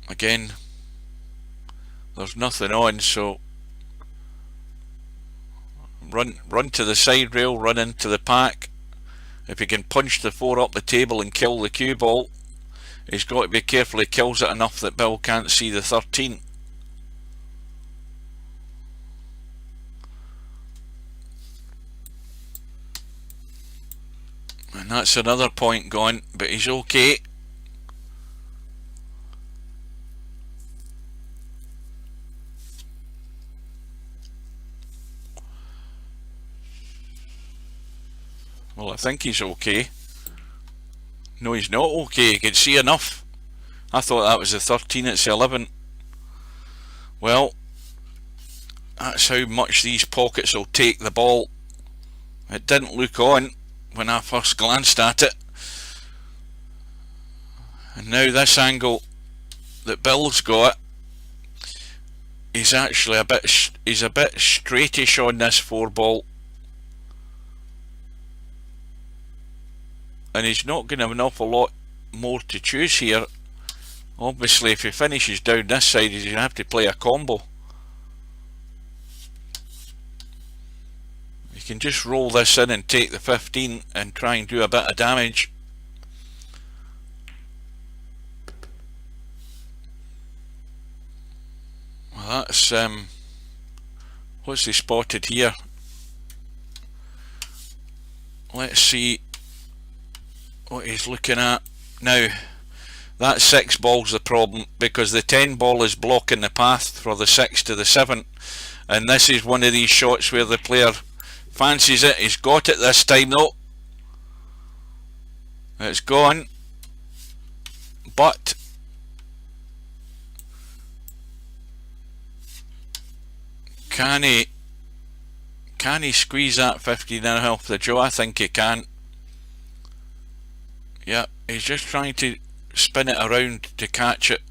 again, there's nothing on, so run to the side rail, run into the pack. If he can punch the 4 up the table and kill the cue ball, he's got to be careful he kills it enough that Bill can't see the 13. And that's another point gone, but he's okay. Well, I think he's okay. No, he's not okay. He can see enough. I thought that was the 13, it's the 11. Well, that's how much these pockets will take the ball. It didn't look on when I first glanced at it. And now this angle that Bill's got, he's actually a bit straightish on this 4 ball. And he's not going to have an awful lot more to choose here. Obviously, if he finishes down this side, he's going to have to play a combo. You can just roll this in and take the 15 and try and do a bit of damage. Well, that's what's he spotted here? Let's see what he's looking at now. That 6 ball's the problem, because the 10 ball is blocking the path for the 6 to the 7, and this is one of these shots where the player fancies it. He's got it this time though. It's gone, but can he squeeze that 15 and off the jaw? I think he can. Yeah, he's just trying to spin it around to catch it,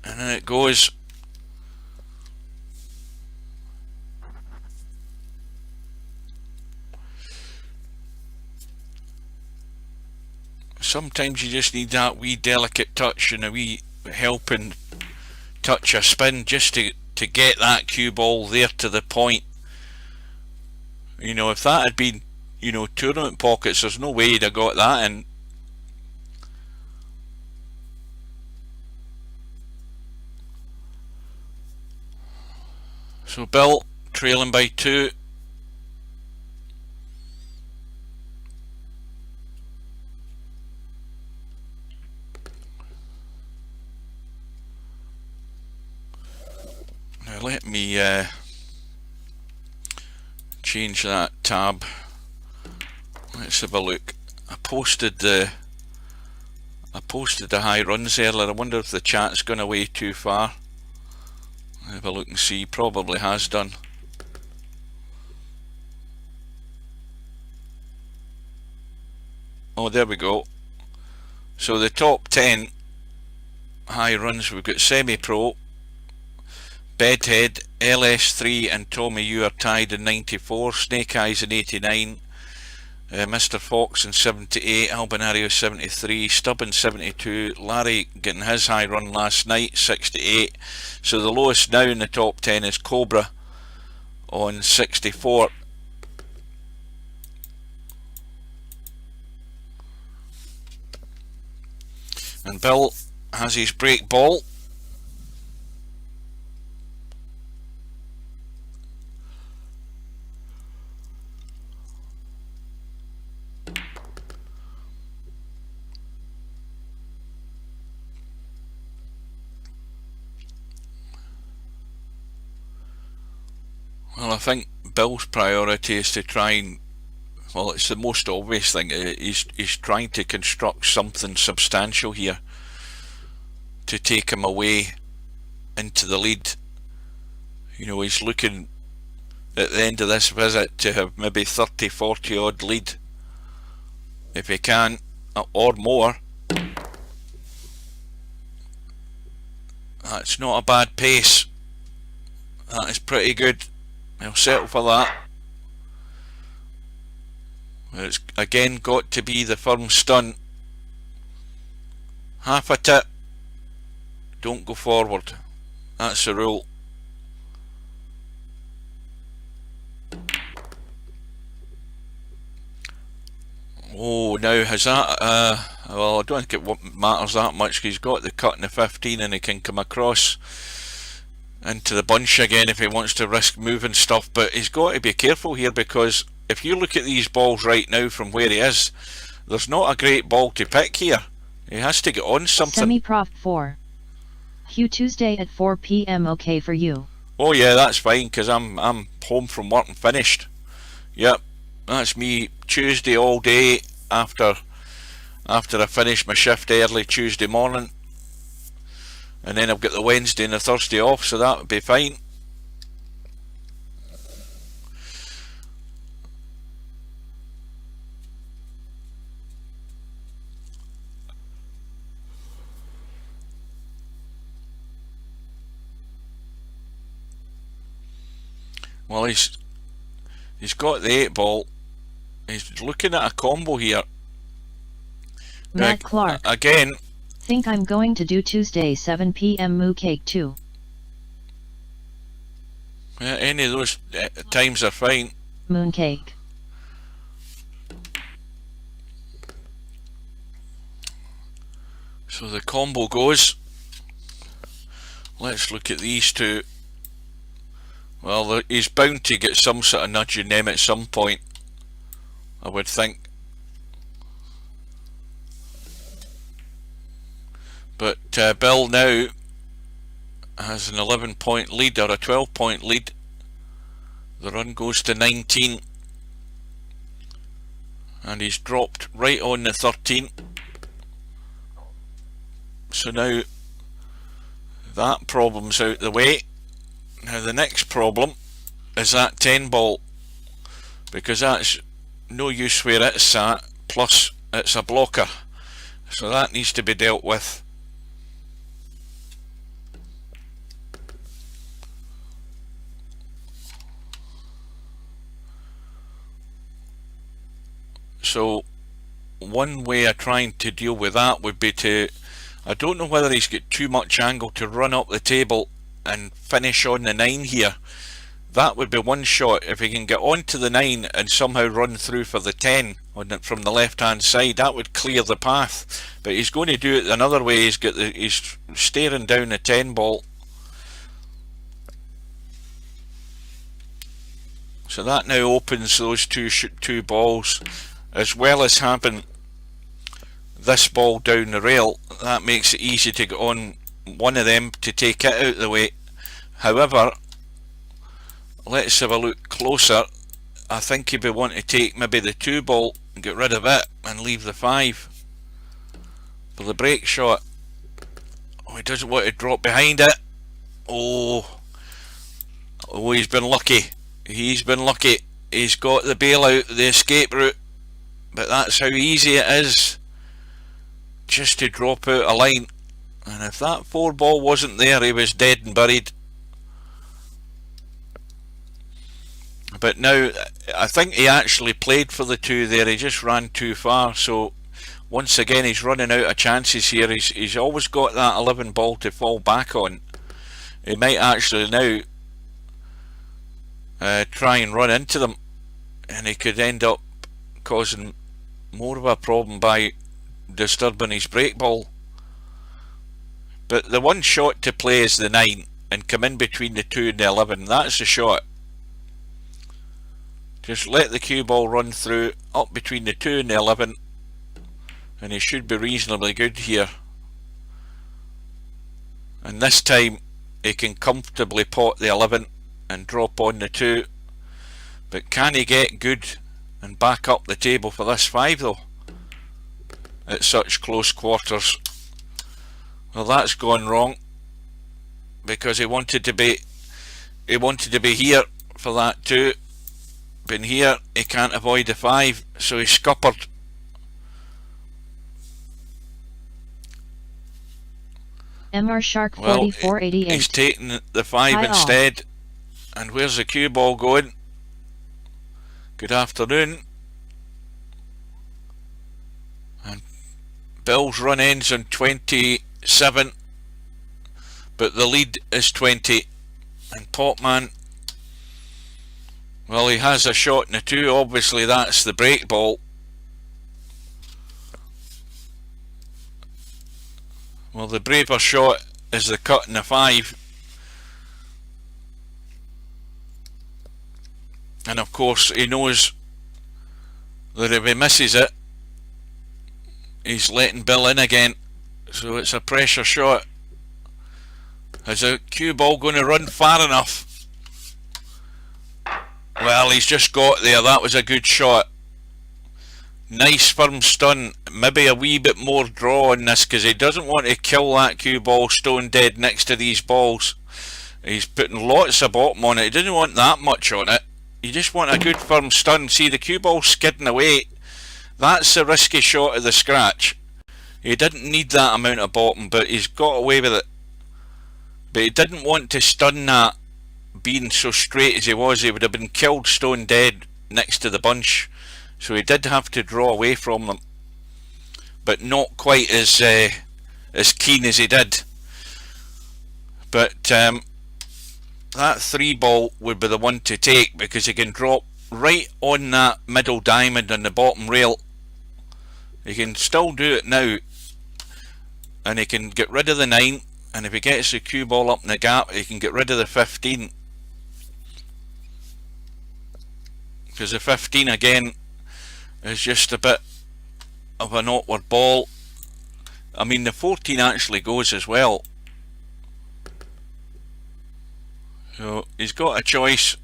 and then it goes. Sometimes you just need that wee delicate touch and a wee helping touch of spin just to get that cue ball there to the point. You know, if that had been, you know, tournament pockets, there's no way he'd have got that in. So Bill trailing by 2. Now let me change that tab. Let's have a look. I posted the high runs earlier. I wonder if the chat's gone away too far. Have a look and see. Probably has done. Oh, there we go. So the top 10 high runs, we've got Semi-Pro, Bedhead, LS3 and Tommy U are tied in 94, Snake Eyes in 89, Mr. Fox in 78, Albinario 73, Stubbin 72, Larry getting his high run last night, 68. So the lowest now in the top 10 is Cobra on 64. And Bill has his break ball. Well, I think Bill's priority is to try and, well, it's the most obvious thing. He's trying to construct something substantial here to take him away into the lead. You know, he's looking at the end of this visit to have maybe 30-40 odd lead if he can, or more. That's not a bad pace. That is pretty good. He'll settle for that. It's again got to be the firm stunt. Half a tip, don't go forward. That's the rule. Oh, now has that, well, I don't think it matters that much, because he's got the cut in the 15 and he can come across into the bunch again if he wants to risk moving stuff. But he's got to be careful here, because if you look at these balls right now from where he is, there's not a great ball to pick here. He has to get on something. Semi-Prof 4. Hugh, Tuesday at 4 p.m. okay for you? Oh yeah, that's fine, because I'm home from work and finished. Yep, that's me Tuesday all day after I finish my shift early Tuesday morning. And then I've got the Wednesday and the Thursday off, so that would be fine. Well, he's got the 8 ball. He's looking at a combo here. Matt Clark. Again. Think I'm going to do Tuesday 7 p.m. moo cake too. Any of those times are fine. Mooncake. So the combo goes. Let's look at these two. Well, he's bound to get some sort of nudging them at some point, I would think. But Bill now has an 11-point lead, or a 12-point lead. The run goes to 19. And he's dropped right on the 13. So now that problem's out the way. Now the next problem is that 10 ball, because that's no use where it's sat, plus it's a blocker. So that needs to be dealt with. So one way of trying to deal with that would be to, I don't know whether he's got too much angle to run up the table and finish on the 9 here. That would be one shot. If he can get onto the 9 and somehow run through for the 10 from the left hand side, that would clear the path. But he's going to do it another way. He's staring down the 10 ball. So that now opens those two balls, as well as having this ball down the rail. That makes it easy to get on one of them to take it out of the way. However, let's have a look closer. I think he'd be wanting to take maybe the 2 ball and get rid of it and leave the 5 for the break shot. Oh, he doesn't want to drop behind it. Oh, he's been lucky. He's been lucky. He's got the bailout, the escape route. But that's how easy it is just to drop out a line. And if that 4 ball wasn't there, he was dead and buried. But now, I think he actually played for the 2 there. He just ran too far. So once again, he's running out of chances here. He's always got that 11 ball to fall back on. He might actually now try and run into them, and he could end up causing more of a problem by disturbing his break ball. But the one shot to play is the 9 and come in between the 2 and the 11. That's the shot. Just let the cue ball run through up between the 2 and the 11, and he should be reasonably good here. And this time he can comfortably pot the 11 and drop on the 2. But can he get good and back up the table for this 5 though, at such close quarters? Well, that's gone wrong, because he wanted to be here for that 2. Been here, he can't avoid the 5, so he's scuppered. MR Shark 4488. He's taking the 5 instead. And where's the cue ball going? Good afternoon. And Bill's run ends on 27, but the lead is 20. And Potman, well, he has a shot in the 2. Obviously that's the break ball. Well, the braver shot is the cut in the 5. And of course he knows that if he misses it, He's letting Bill in again, so it's a pressure shot. Is the cue ball going to run far enough? Well, he's just got there. That was a good shot. Nice firm stun. Maybe a wee bit more draw on this, because he doesn't want to kill that cue ball stone dead next to these balls. He's putting lots of bottom on it. He doesn't want that much on it. You just want a good firm stun. See, the cue ball skidding away. That's a risky shot of the scratch. He didn't need that amount of bottom, but he's got away with it. But he didn't want to stun that being so straight as he was. He would have been killed stone dead next to the bunch. So he did have to draw away from them, but not quite as keen as he did. But that 3 ball would be the one to take, because he can drop right on that middle diamond on the bottom rail. He can still do it now, and he can get rid of the 9, and if he gets the cue ball up in the gap, he can get rid of the 15, because the 15 again is just a bit of an awkward ball. I mean, the 14 actually goes as well. So he's got a choice.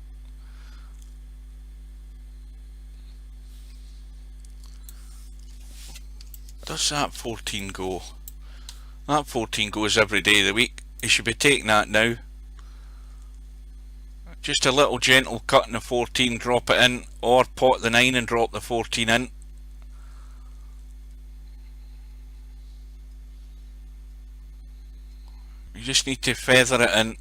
Does that 14 go? That 14 goes every day of the week. He should be taking that now. Just a little gentle cut in the 14, drop it in, or pot the 9 and drop the 14 in. You just need to feather it in.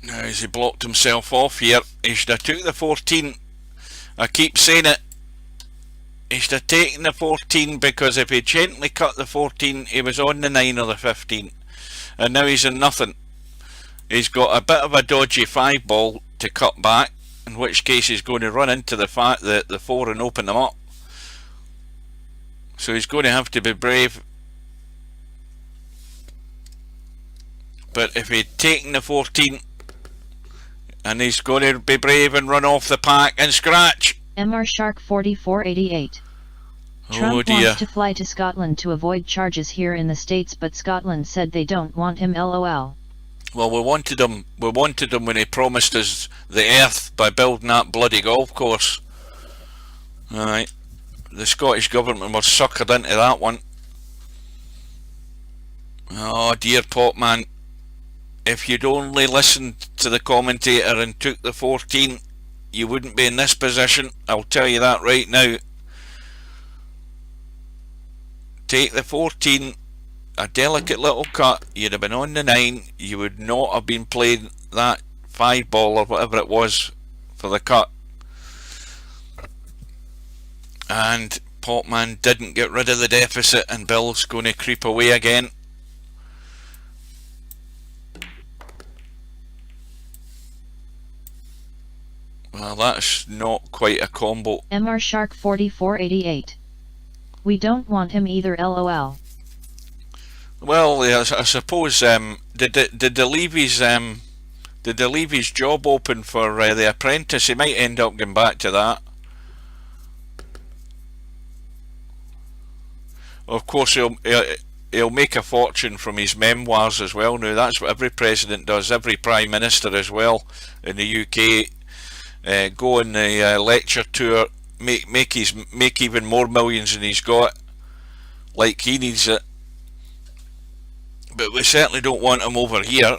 Now, as he blocked himself off here, he should have took the 14. I keep saying it. He should have taken the 14, because if he gently cut the 14, he was on the 9 or the 15. And now he's in nothing. He's got a bit of a dodgy 5 ball to cut back, in which case he's going to run into the 4 and open them up. So he's going to have to be brave. But if he'd taken the 14, and he's going to be brave and run off the pack and scratch. MR Shark 4488. Trump wants to fly to Scotland to avoid charges here in the States, but Scotland said they don't want him, lol. Well, we wanted him when he promised us the earth by building that bloody golf course. Alright. The Scottish government were suckered into that one. Oh dear, Potman. If you'd only listened to the commentator and took the 14, you wouldn't be in this position. I'll tell you that right now. Take the 14, a delicate little cut, you'd have been on the 9, you would not have been playing that 5 ball or whatever it was for the cut. And Potman didn't get rid of the deficit, and Bill's going to creep away again. Well, that's not quite a combo. MR Shark 4488. We don't want him either, lol. Well, I suppose did they leave his job open for the apprentice? He might end up going back to that. Of course, he'll make a fortune from his memoirs as well. Now, that's what every president does, every prime minister as well in the UK. Go on the lecture tour, make even more millions than he's got, like he needs it. But we certainly don't want him over here.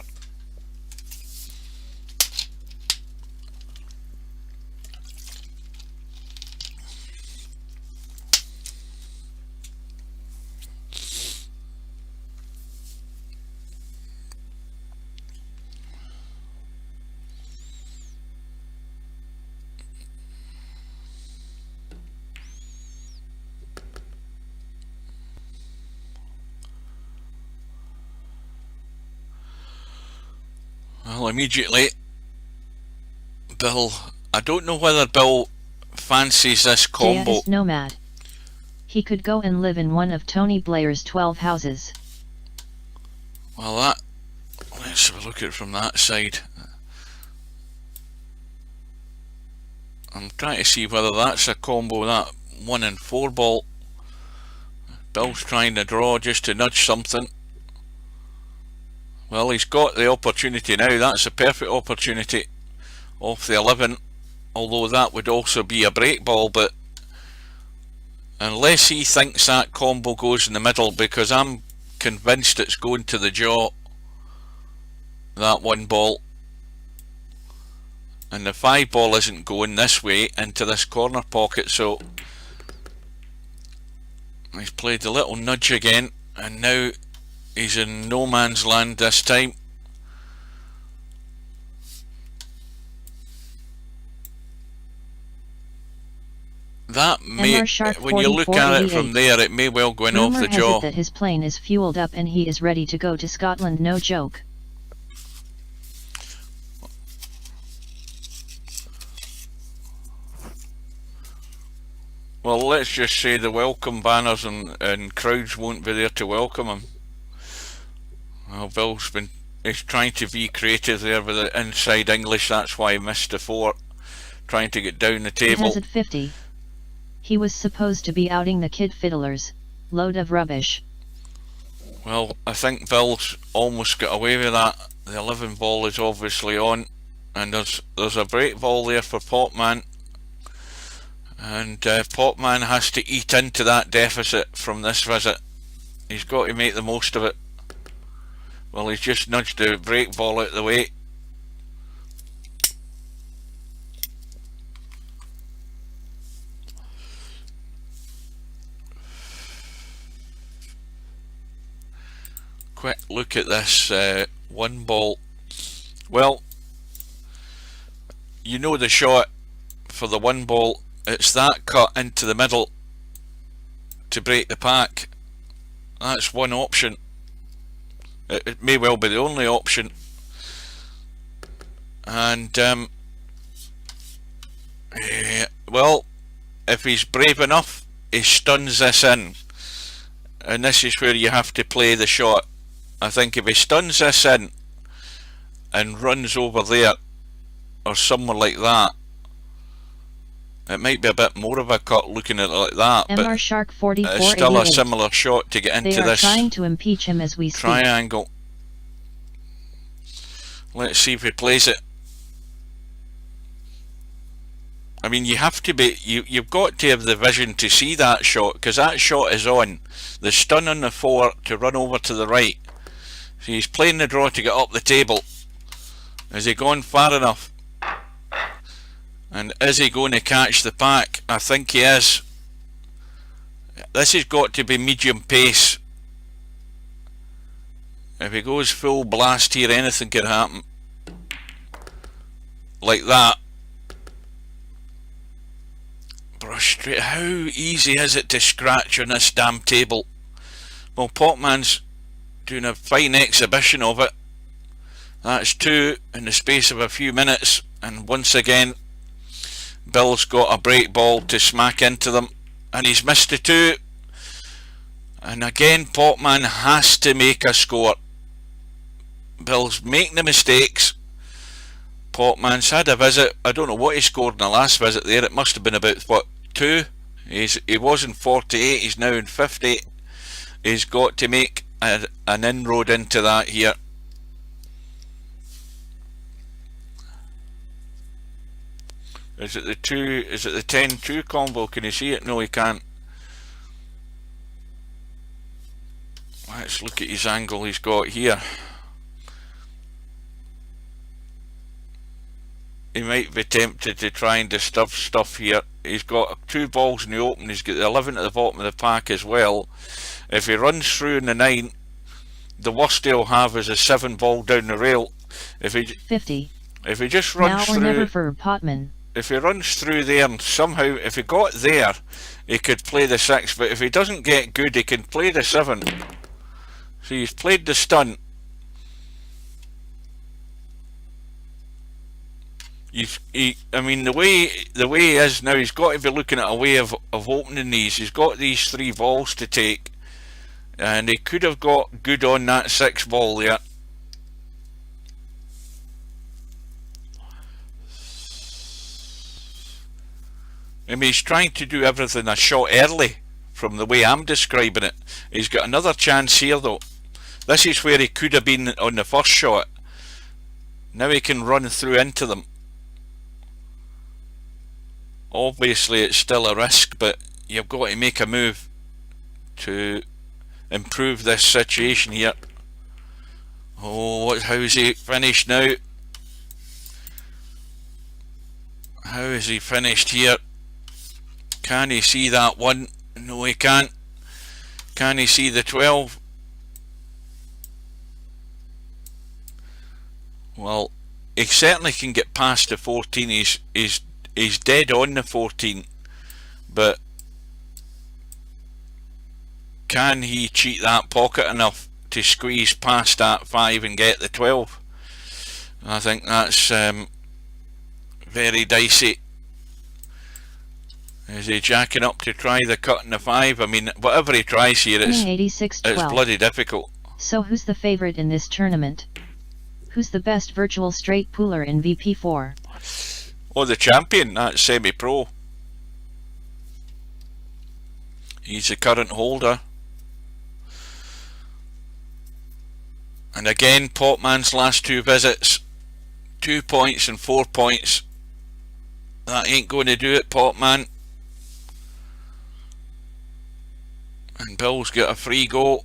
Well, immediately, Bill, I don't know whether Bill fancies this combo. JS Nomad. He could go and live in one of Tony Blair's 12 houses. Well, let's have a look at it from that side. I'm trying to see whether that's a combo, that 1 and 4 ball. Bill's trying to draw just to nudge something. Well, he's got the opportunity now. That's a perfect opportunity off the 11, although that would also be a break ball, but unless he thinks that combo goes in the middle, because I'm convinced it's going to the jaw, that 1 ball, and the 5 ball isn't going this way into this corner pocket, so he's played the little nudge again, and now he's in no man's land this time. That may, when you look at it from there, it may well go in off the jaw. Rumor has it that his plane is fueled up and he is ready to go to Scotland, no joke. Well, let's just say the welcome banners and crowds won't be there to welcome him. Well, he's trying to be creative there with the inside English, that's why he missed the 4, trying to get down the table. It has at 50. He was supposed to be outing the kid fiddlers. Load of rubbish. Well, I think Bill's almost got away with that. The 11 ball is obviously on, and there's a break ball there for Potman, and Potman has to eat into that deficit from this visit. He's got to make the most of it. Well, he's just nudged the break ball out of the way. Quick look at this 1 ball. Well, you know the shot for the 1 ball, it's that cut into the middle to break the pack. That's one option. It may well be the only option, and well, if he's brave enough, he stuns this in, and this is where you have to play the shot. I think if he stuns this in and runs over there or somewhere like that, it might be a bit more of a cut looking at it like that, MR but Shark 44 it's still a similar shot to get into this trying to impeach him as we speak. triangle. Let's see if he plays it. I mean, you have to be, you've got to have the vision to see that shot, because that shot is on. The stun on the 4 to run over to the right. So he's playing the draw to get up the table. Has he gone far enough? And is he going to catch the pack? I think he is. This has got to be medium pace. If he goes full blast here, anything could happen. Like that. Brush straight. How easy is it to scratch on this damn table? Well, Potman's doing a fine exhibition of it. That's 2 in the space of a few minutes, and once again Bill's got a break ball to smack into them, and he's missed the 2, and again Potman has to make a score. Bill's making the mistakes. Potman's had a visit. I don't know what he scored in the last visit there. It must have been about, what, 2? He was in 48, he's now in 50. He's got to make an inroad into that here. Is it the 2? Is it the 10-2 combo? Can you see it? No, he can't. Let's look at his angle he's got here. He might be tempted to try and disturb stuff here. He's got 2 balls in the open. He's got the 11 at the bottom of the pack as well. If he runs through in the 9, the worst he'll have is a 7 ball down the rail. If he 50. If he just runs now or through, never for Potman. If he runs through there and somehow, if he got there, he could play the 6. But if he doesn't get good, he can play the 7. So he's played the stunt. I mean, the way he is now, he's got to be looking at a way of opening these. He's got these 3 balls to take. and he could have got good on that 6 ball there. I mean, he's trying to do everything a shot early from the way I'm describing it. He's got another chance here though. This is where he could have been on the first shot. Now he can run through into them. Obviously it's still a risk, but you've got to make a move to improve this situation here. Oh, how's he finished now? How is he finished here? Can he see that one? No, he can't. Can he see the 12? Well, he certainly can get past the 14. He's dead on the 14, but can he cheat that pocket enough to squeeze past that 5 and get the 12? I think that's very dicey. Is he jacking up to try the cut in the 5? I mean, whatever he tries here, it's bloody difficult. So who's the favourite in this tournament? Who's the best virtual straight pooler in VP4? Oh, the champion, that's semi-pro. He's the current holder. And again, Potman's last 2 visits, 2 points and 4 points. That ain't going to do it, Potman. And Bill's got a free go.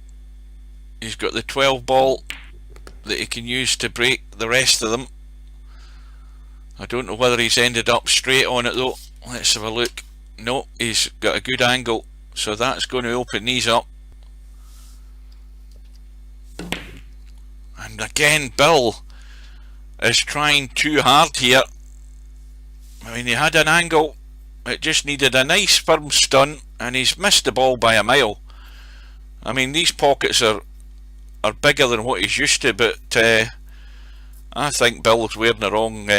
He's got the 12 ball that he can use to break the rest of them. I don't know whether he's ended up straight on it though. Let's have a look. No, he's got a good angle, so that's going to open these up. And again, Bill is trying too hard here. I mean, he had an angle, it just needed a nice firm stun, and he's missed the ball by a mile. I mean, these pockets are bigger than what he's used to, but I think Bill's wearing the wrong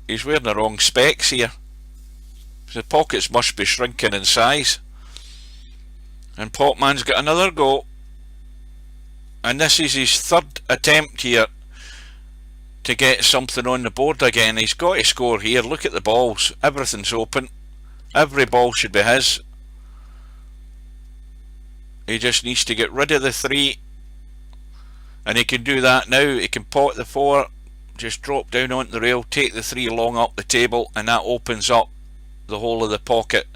he's wearing the wrong specs here. The pockets must be shrinking in size. And Potman's got another go, and this is his 3rd attempt here to get something on the board again. He's got to score here. Look at the balls, everything's open, every ball should be his. He just needs to get rid of the 3, and he can do that now. He can pot the 4, just drop down onto the rail, take the 3 long up the table, and that opens up the whole of the pocket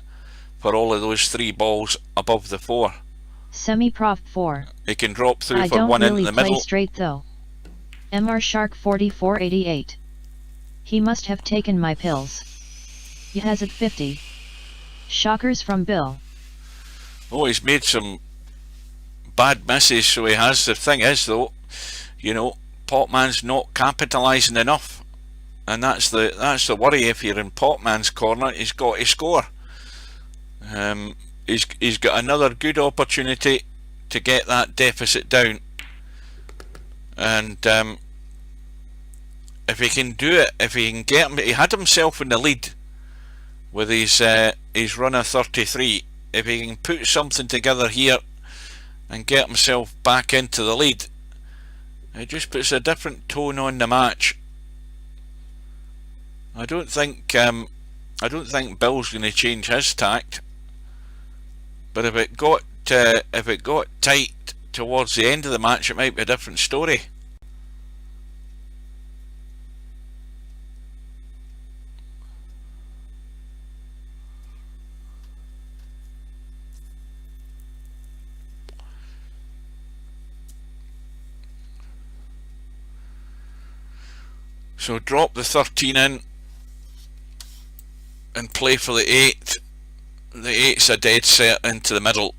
for all of those 3 balls above the 4. Semi-prof 4. He can drop through for 1 really in the middle. I don't play straight though. MR Shark 4488. He must have taken my pills. He has it 50. Shockers from Bill. Oh, he's made some bad misses, so he has. The thing is though, you know, Potman's not capitalising enough, and that's the worry. If you're in Potman's corner, he's got to score. He's got another good opportunity to get that deficit down, and if he can do it, if he can get him, he had himself in the lead with his run of 33. If he can put something together here and get himself back into the lead, it just puts a different tone on the match. I don't think Bill's going to change his tact, but if it got tight towards the end of the match, it might be a different story. So drop the 13 in and play for the 8. The 8's a dead set into the middle.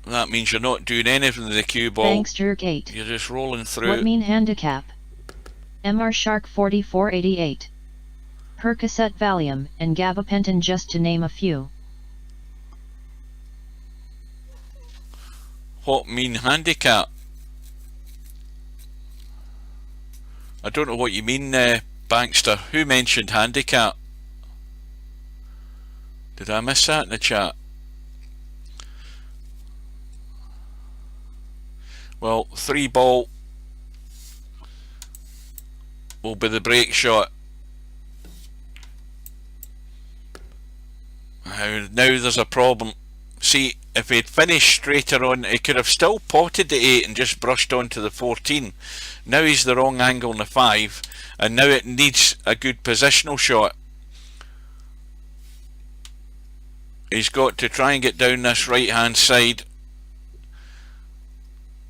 That means you're not doing anything with the cue ball. Thanks, Jerk 8. You're just rolling through. What mean handicap? MR Shark 4488. Percocet, Valium, and gabapentin, just to name a few. What mean handicap? I don't know what you mean, Bankster. Who mentioned handicap? Did I miss that in the chat? Well, 3 ball will be the break shot. Now there's a problem. See, if he'd finished straighter on, he could have still potted the 8 and just brushed onto the 14. Now he's the wrong angle on the 5, and now it needs a good positional shot. He's got to try and get down this right hand side.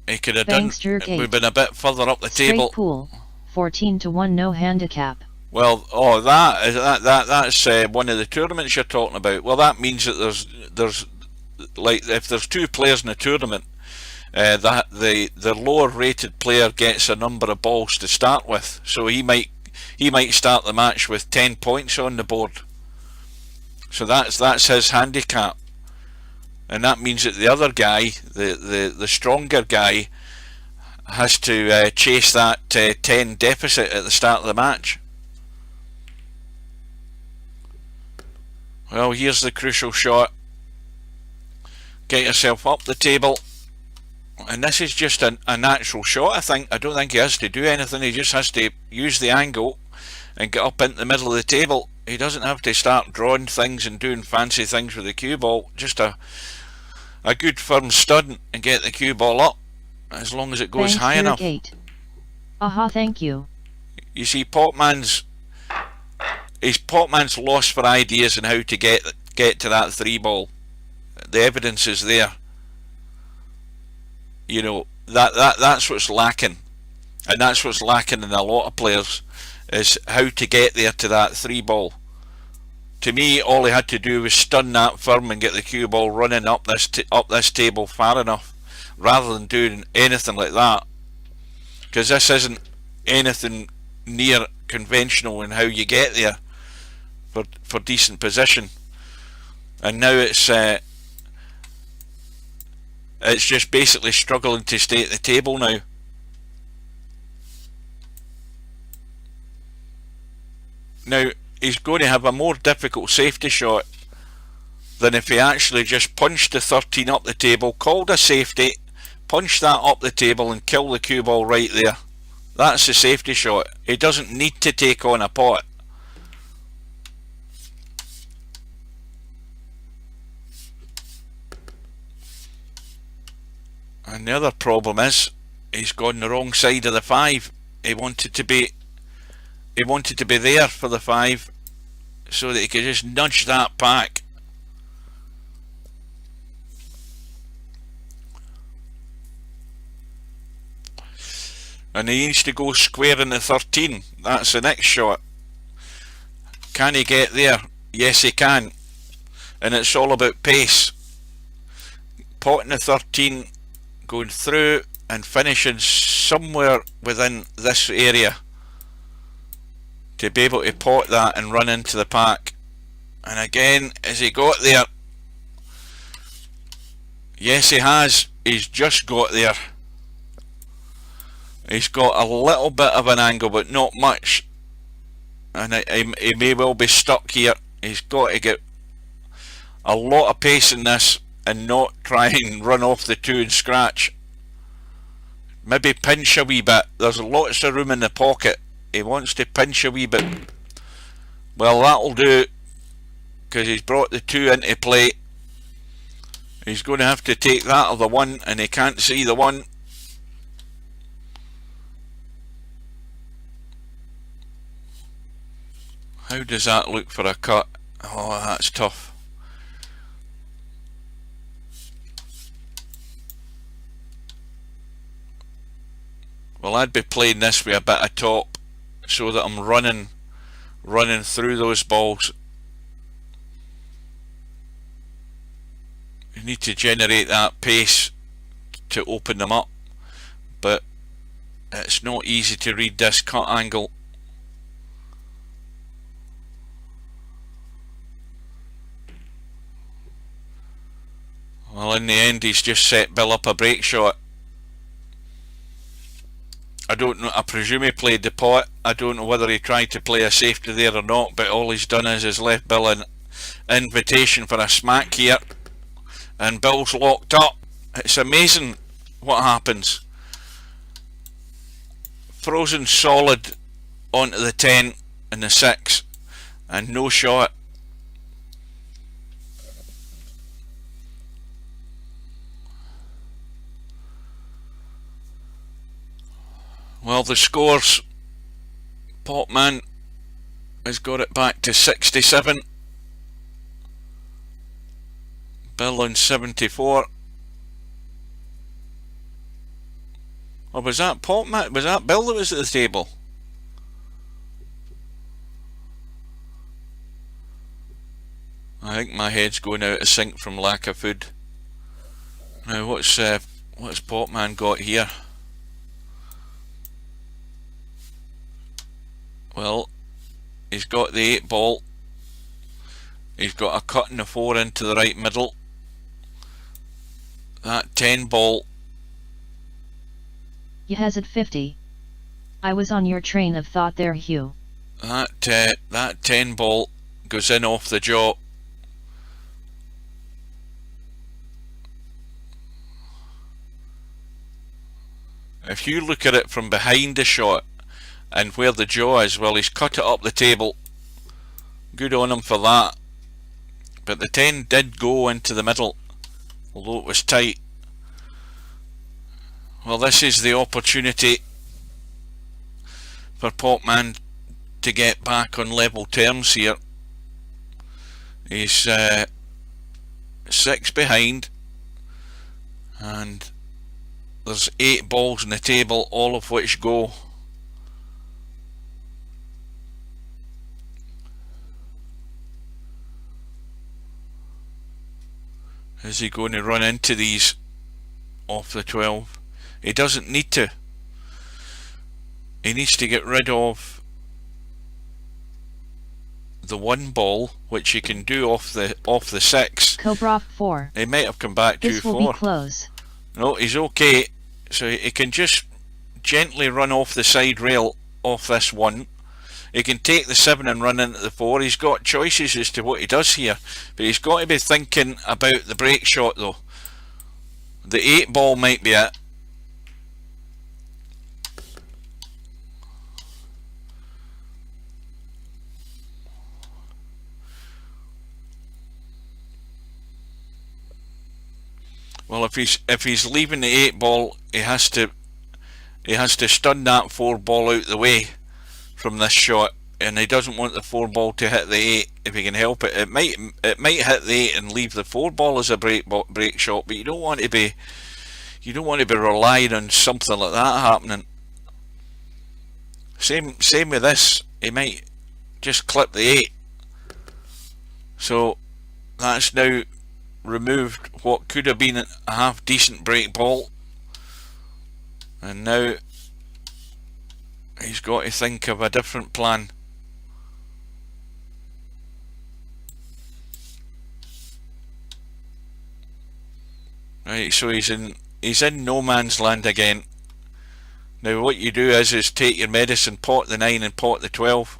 He could have we've been a bit further up the table. Pool, 14-1, no handicap. Well, that's one of the tournaments you're talking about. Well, that means that there's like, if there's 2 players in a tournament, the lower rated player gets a number of balls to start with. So he might start the match with 10 points on the board. So that's his handicap, and that means that the other guy, the stronger guy, has to chase that 10 deficit at the start of the match. Well, here's the crucial shot. Get yourself up the table, and this is just a natural shot. I don't think he has to do anything. He just has to use the angle and get up into the middle of the table. He doesn't have to start drawing things and doing fancy things with the cue ball. Just a good firm stud and get the cue ball up, as long as it goes high enough. Aha, thank you. You see, Potman's lost for ideas on how to get to that 3 ball. The evidence is there. You know, that's what's lacking, and that's what's lacking in a lot of players, is how to get there to that 3 ball. To me, all he had to do was stun that firm and get the cue ball running up this table far enough, rather than doing anything like that, because this isn't anything near conventional in how you get there for decent position. And now it's just basically struggling to stay at the table now. Now he's going to have a more difficult safety shot than if he actually just punched the 13 up the table, called a safety, punched that up the table and kill the cue ball right there. That's the safety shot. He doesn't need to take on a pot. And the other problem is, he's gone the wrong side of the 5. He wanted to be there for the 5, so that he could just nudge that back. And he needs to go square in the 13. That's the next shot. Can he get there? Yes, he can. And it's all about pace. Potting the 13, going through and finishing somewhere within this area, to be able to pot that and run into the pack. And again, has he got there? Yes, he has. He's just got there. He's got a little bit of an angle, but not much, and he may well be stuck here. He's got to get a lot of pace in this and not try and run off the 2 and scratch. Maybe pinch a wee bit. There's lots of room in the pocket. He wants to pinch a wee bit. Well, that'll do, because he's brought the 2 into play. He's going to have to take that of the 1, and he can't see the 1. How does that look for a cut? Oh, that's tough. Well, I'd be playing this with a bit of top, so that I'm running through those balls. You need to generate that pace to open them up, but it's not easy to read this cut angle. Well, in the end, he's just set Bill up a break shot. I don't know, I presume he played the pot. I don't know whether he tried to play a safety there or not, but all he's done is left Bill an invitation for a smack here, and Bill's locked up. It's amazing what happens. frozen solid onto the 10 and the 6 and no shot. Well, the scores, Potman has got it back to 67, Bill on 74. Or was that Potman? Was that Bill that was at the table? I think my head's going out of sync from lack of food. Now what's Potman got here? Well, he's got the 8 ball. He's got a cut in the 4 into the right middle. That 10 ball. You has it 50. I was on your train of thought there, Hugh. That 10 ball goes in off the jaw. If you look at it from behind the shot and where the jaw is, well, he's cut it up the table. Good on him for that. But the 10 did go into the middle, although it was tight. Well, this is the opportunity for Potman to get back on level terms here. He's 6 behind, and there's 8 balls on the table, all of which go. Is he going to run into these off the 12? He doesn't need to. He needs to get rid of the 1 ball, which he can do off the 6. Cobra 4. He might have come back too far. This will be close. No, he's okay. So he can just gently run off the side rail off this 1. He can take the 7 and run into the 4. He's got choices as to what he does here, but he's got to be thinking about the break shot though. The 8 ball might be it. Well, if he's leaving the 8 ball, he has to stun that 4 ball out the way from this shot, and he doesn't want the 4 ball to hit the 8 if he can help it. It might hit the 8 and leave the 4 ball as a break shot, but you don't want to be relying on something like that happening. Same with this. He might just clip the 8. So that's now removed what could have been a half decent break ball, and now he's got to think of a different plan. Right, so he's in no man's land again. Now what you do is take your medicine, pot the 9 and pot the 12.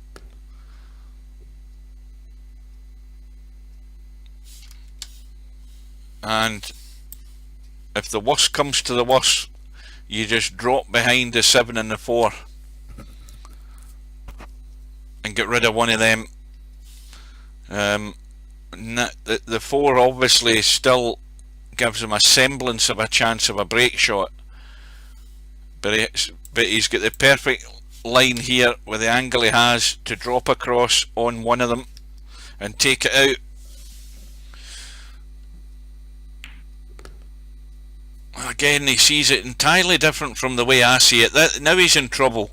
And if the worst comes to the worst, you just drop behind the 7 and the 4 and get rid of one of them. The 4 obviously still gives him a semblance of a chance of a break shot, but he's got the perfect line here with the angle he has to drop across on one of them and take it out. Again, he sees it entirely different from the way I see it. Now he's in trouble.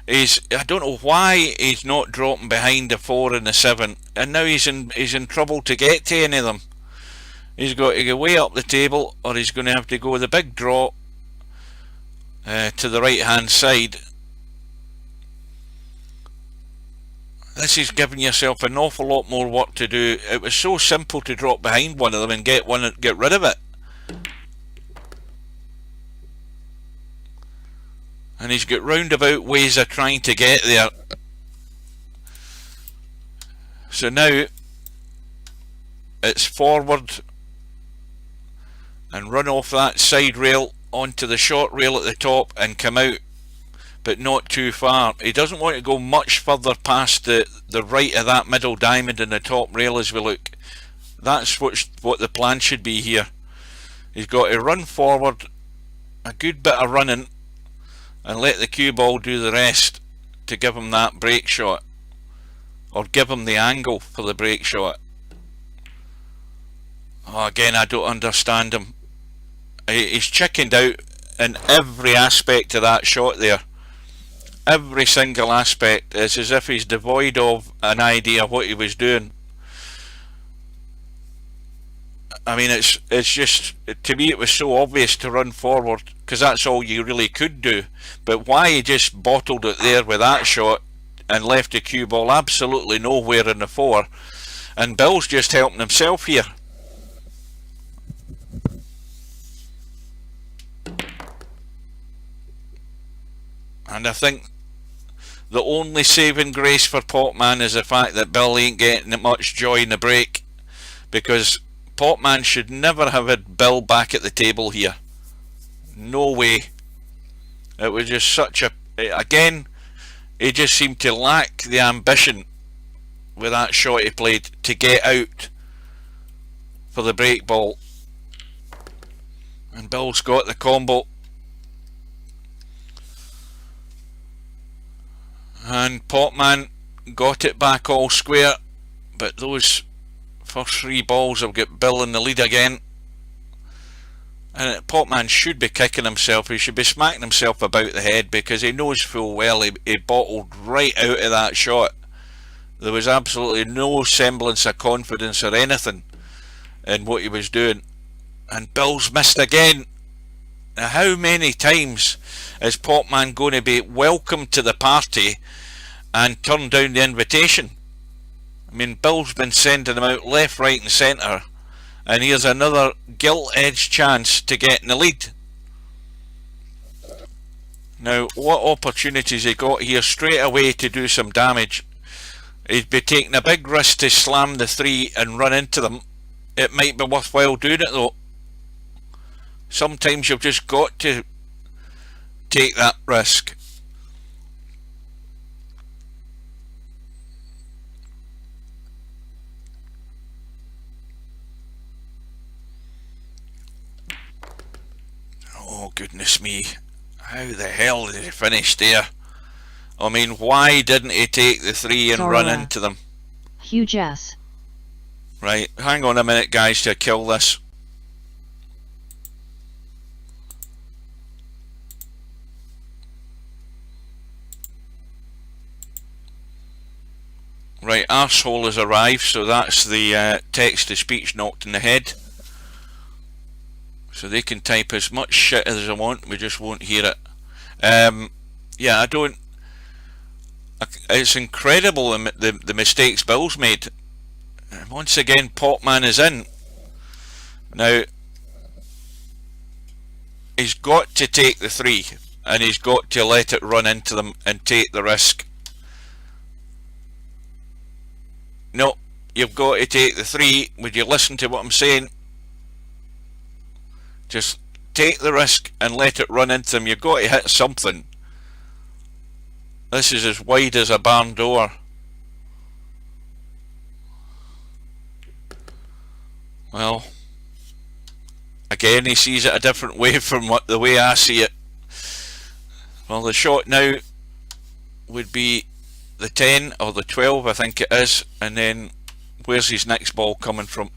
I don't know why he's not dropping behind the 4 and the 7, and now he's in trouble to get to any of them. He's got to go way up the table, or he's going to have to go the big draw to the right hand side. This is giving yourself an awful lot more work to do. It was so simple to drop behind one of them and get rid of it. And he's got roundabout ways of trying to get there. So now it's forward and run off that side rail onto the short rail at the top and come out. but not too far. He doesn't want to go much further past the right of that middle diamond in the top rail as we look. That's what the plan should be here. He's got to run forward, a good bit of running, and let the cue ball do the rest to give him that break shot, or give him the angle for the break shot. Oh, again, I don't understand him. He's chickened out in every aspect of that shot there. Every single aspect. It's as if he's devoid of an idea what he was doing. I mean, it's just, to me it was so obvious to run forward, because that's all you really could do. But why he just bottled it there with that shot and left the cue ball absolutely nowhere in the 4, and Bill's just helping himself here. And I think the only saving grace for Potman is the fact that Bill ain't getting much joy in the break, because Potman should never have had Bill back at the table here. No way. It was just such a... Again, he just seemed to lack the ambition with that shot he played to get out for the break ball. And Bill's got the combo. And Potman got it back all square, but those first 3 balls have got Bill in the lead again. And Potman should be kicking himself. He should be smacking himself about the head, because he knows full well he bottled right out of that shot. There was absolutely no semblance of confidence or anything in what he was doing. And Bill's missed again. Now, how many times is Potman going to be welcomed to the party and turn down the invitation? I mean, Bill's been sending him out left, right and centre, and here's another gilt-edged chance to get in the lead. Now, what opportunities he got here straight away to do some damage. He'd be taking a big risk to slam the 3 and run into them. It might be worthwhile doing it though. Sometimes you've just got to take that risk. Oh goodness me, how the hell did he finish there? I mean, why didn't he take the 3 and run into them? Huge ass. Right, hang on a minute guys to kill this. Right, arsehole has arrived, so that's the text-to-speech knocked in the head. So they can type as much shit as they want, we just won't hear it. Yeah, I don't... It's incredible the mistakes Bill's made. Once again, Potman is in. Now, he's got to take the 3, and he's got to let it run into them and take the risk. No, you've got to take the 3. Would you listen to what I'm saying? Just take the risk and let it run into them. You've got to hit something. This is as wide as a barn door. Well, again he sees it a different way from the way I see it. Well, the shot now would be the 10 or the 12, I think it is, and then where's his next ball coming from?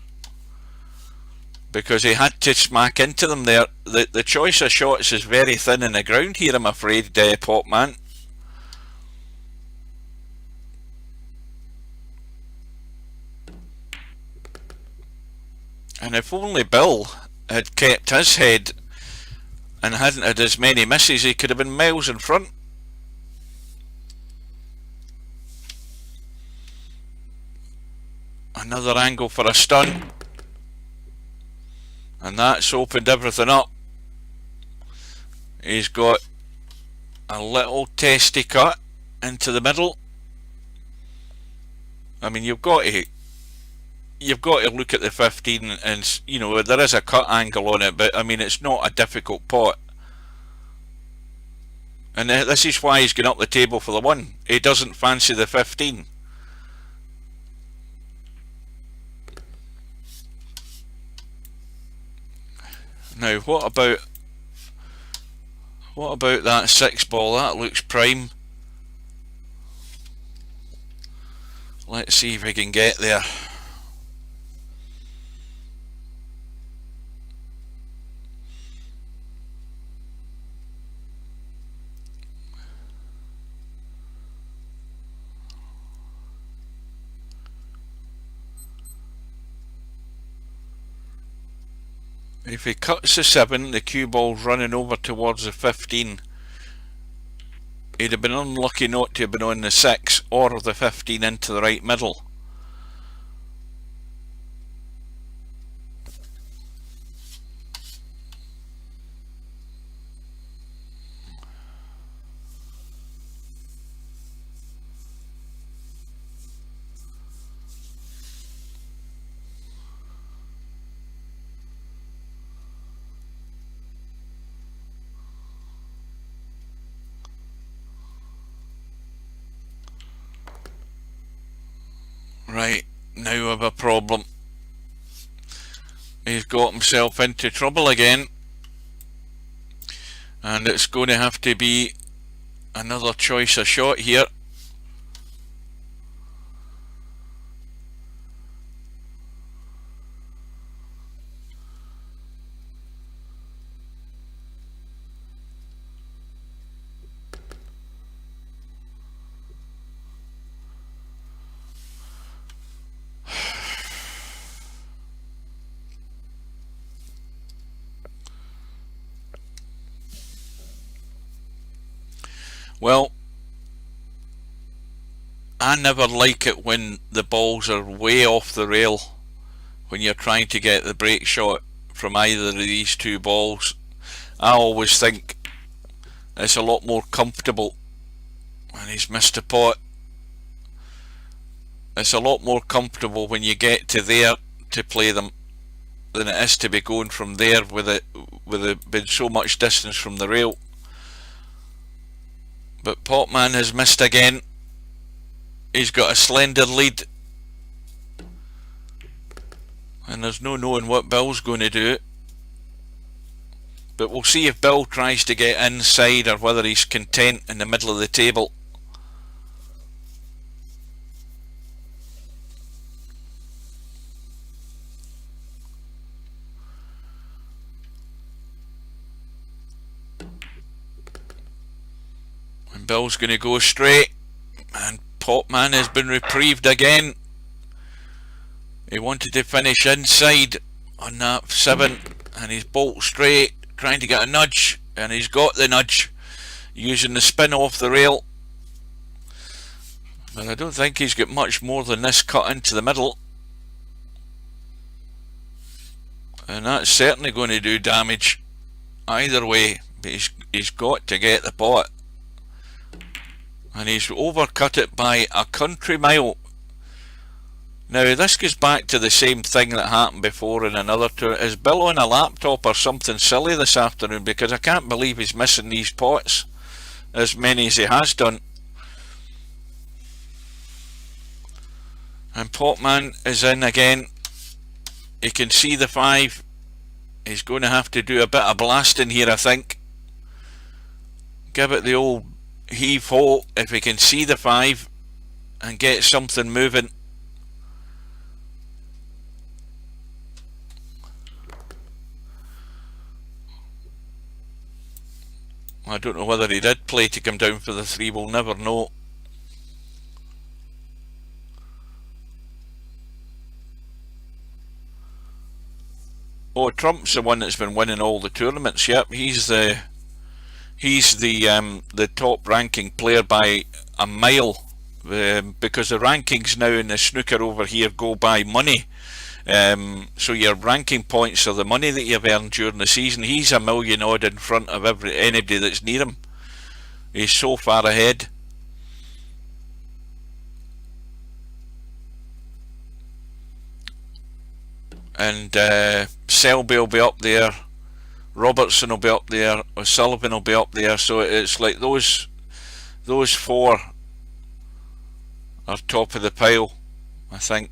Because he had to smack into them there. The choice of shots is very thin in the ground here, I'm afraid, Potman. And if only Bill had kept his head and hadn't had as many misses, he could have been miles in front. Another angle for a stun, and that's opened everything up. He's got a little testy cut into the middle. I mean, you've got to look at the 15 and, you know, there is a cut angle on it, but I mean, it's not a difficult pot. And this is why he's going up the table for the 1. He doesn't fancy the 15. Now, what about that 6 ball? That looks prime. Let's see if we can get there. If he cuts the 7, the cue ball's running over towards the 15. He'd have been unlucky not to have been on the 6 or the 15 into the right middle. Right, now we have a problem. He's got himself into trouble again. And it's going to have to be another choice of shot here. Well, I never like it when the balls are way off the rail when you're trying to get the break shot from either of these 2 balls. I always think it's a lot more comfortable, and he's missed a pot. It's a lot more comfortable when you get to there to play them than it is to be going from there with it been so much distance from the rail. But Potman has missed again. He's got a slender lead, and there's no knowing what Bill's going to do. But we'll see if Bill tries to get inside or whether he's content in the middle of the table. And Bill's going to go straight, and Potman has been reprieved again. He wanted to finish inside on that 7, and he's bolt straight, trying to get a nudge, and he's got the nudge using the spin off the rail. But I don't think he's got much more than this cut into the middle, and that's certainly going to do damage either way. But he's got to get the pot, and he's overcut it by a country mile. Now this goes back to the same thing that happened before in another tour. Is Bill on a laptop or something silly this afternoon? Because I can't believe he's missing these pots, as many as he has done. And Potman is in again. He can see the 5. He's going to have to do a bit of blasting here, I think. Give it the old heave-ho if he can see the 5 and get something moving. I don't know whether he did play to come down for the 3, we'll never know. Oh, Trump's the one that's been winning all the tournaments. Yep, he's the top ranking player by a mile, because the rankings now in the snooker over here go by money. So your ranking points are the money that you've earned during the season. He's a million odd in front of anybody that's near him. He's so far ahead. And Selby will be up there Robertson will be up there, O'Sullivan will be up there, so it's like those four are top of the pile, I think.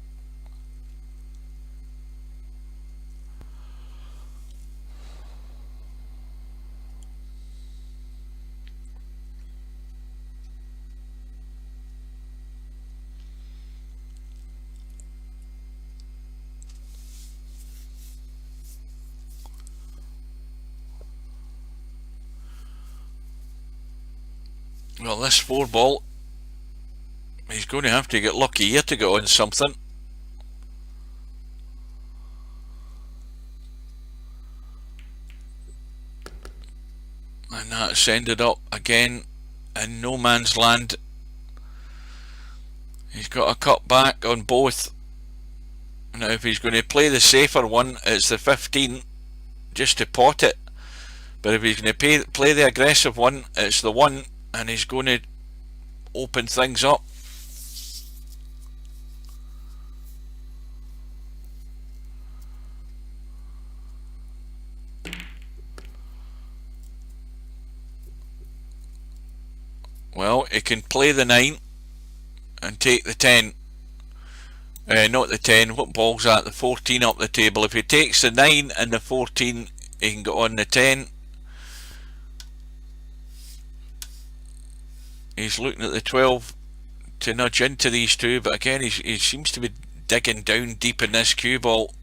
Well, this 4-ball, he's going to have to get lucky here to get on something. And that's ended up again in no man's land. He's got a cut back on both. Now if he's going to play the safer one, it's the 15 just to pot it. But if he's going to play the aggressive one, it's the 1, and he's going to open things up. Well, he can play the 9 and take the 10. Not the 10, what ball's that? The 14 up the table. If he takes the 9 and the 14, he can get on the 10. He's looking at the 12 to nudge into these two, but again he seems to be digging down deep in this cue ball,